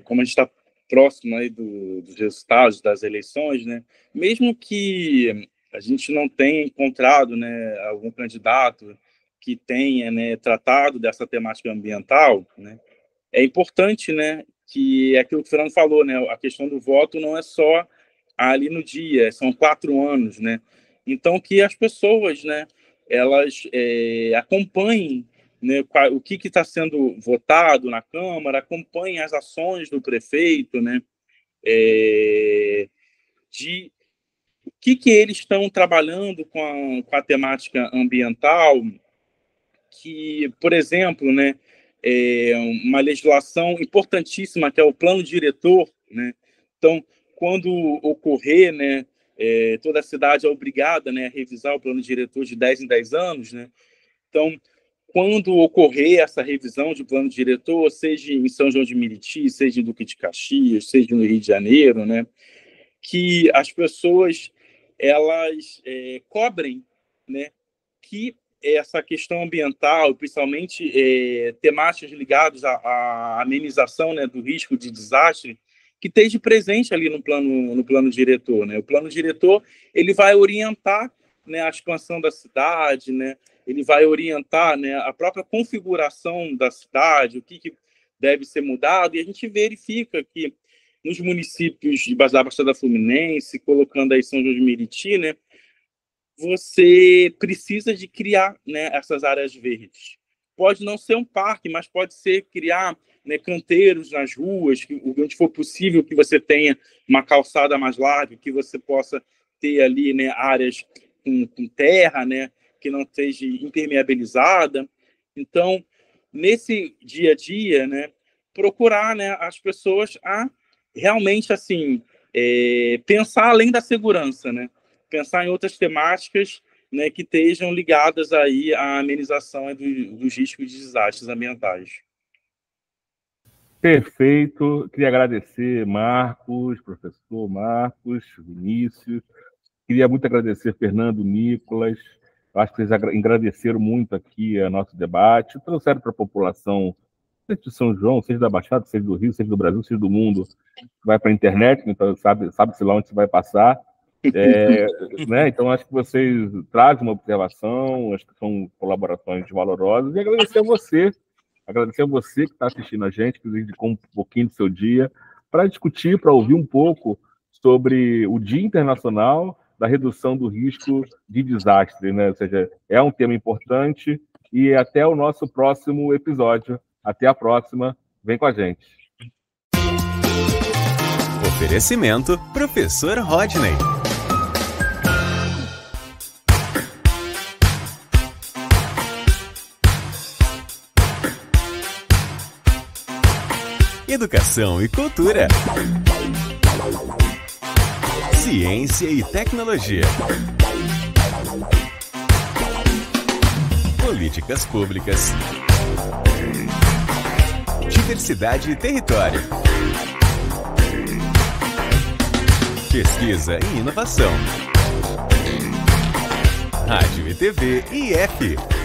G: Como a gente está próximo aí dos resultados das eleições, né? Mesmo que a gente não tenha encontrado, né, algum candidato que tenha, né, tratado dessa temática ambiental, né? É importante, né, que é aquilo que o Fernando falou, né? A questão do voto não é só ali no dia, são 4 anos, né? Então, que as pessoas, né, elas acompanhem, né, o que está sendo votado na Câmara, acompanhem as ações do prefeito, né, de o que eles estão trabalhando com a temática ambiental, que, por exemplo, né, uma legislação importantíssima que é o plano diretor, né? Então, quando ocorrer, né, toda a cidade é obrigada, né, a revisar o plano diretor de 10 em 10 anos, né? Então, quando ocorrer essa revisão de plano diretor, seja em São João de Meriti, seja em Duque de Caxias, seja no Rio de Janeiro, né, que as pessoas elas cobrem, né, que essa questão ambiental, principalmente temáticas ligadas à amenização, né, do risco de desastre, que esteja presente ali no plano diretor, né? O plano diretor ele vai orientar, né, a expansão da cidade, né? Ele vai orientar, né, a própria configuração da cidade, o que deve ser mudado, e a gente verifica que nos municípios de da Baixada Fluminense, colocando aí São João de Meriti, né, você precisa de criar, né, essas áreas verdes. Pode não ser um parque, mas pode ser criar, né, canteiros nas ruas, onde for possível que você tenha uma calçada mais larga, que você possa ter ali, né, áreas com terra, né, que não esteja impermeabilizada. Então, nesse dia a dia, né, procurar, né, as pessoas a realmente assim pensar além da segurança, né, pensar em outras temáticas, né, que estejam ligadas aí à amenização dos riscos de desastres ambientais.
E: Perfeito. Queria agradecer Marcos, professor Marcos, Vinícius. Queria muito agradecer Fernando, Nicolas. Acho que vocês engrandeceram muito aqui o nosso debate, trouxeram para a população, seja de São João, seja da Baixada, seja do Rio, seja do Brasil, seja do mundo, vai para a internet, então sabe-se lá onde você vai passar. Né? Então, acho que vocês trazem uma observação, acho que são colaborações valorosas, e agradecer a você que está assistindo a gente, que dedicou um pouquinho do seu dia para discutir, para ouvir um pouco sobre o Dia Internacional da Redução do Risco de Desastre, né? Ou seja, é um tema importante, e até o nosso próximo episódio. Até a próxima, vem com a gente.
B: Oferecimento Professor Rodney. Educação e cultura. Ciência e tecnologia. Políticas públicas. Diversidade e território. Pesquisa e inovação. Rádio e TV IF.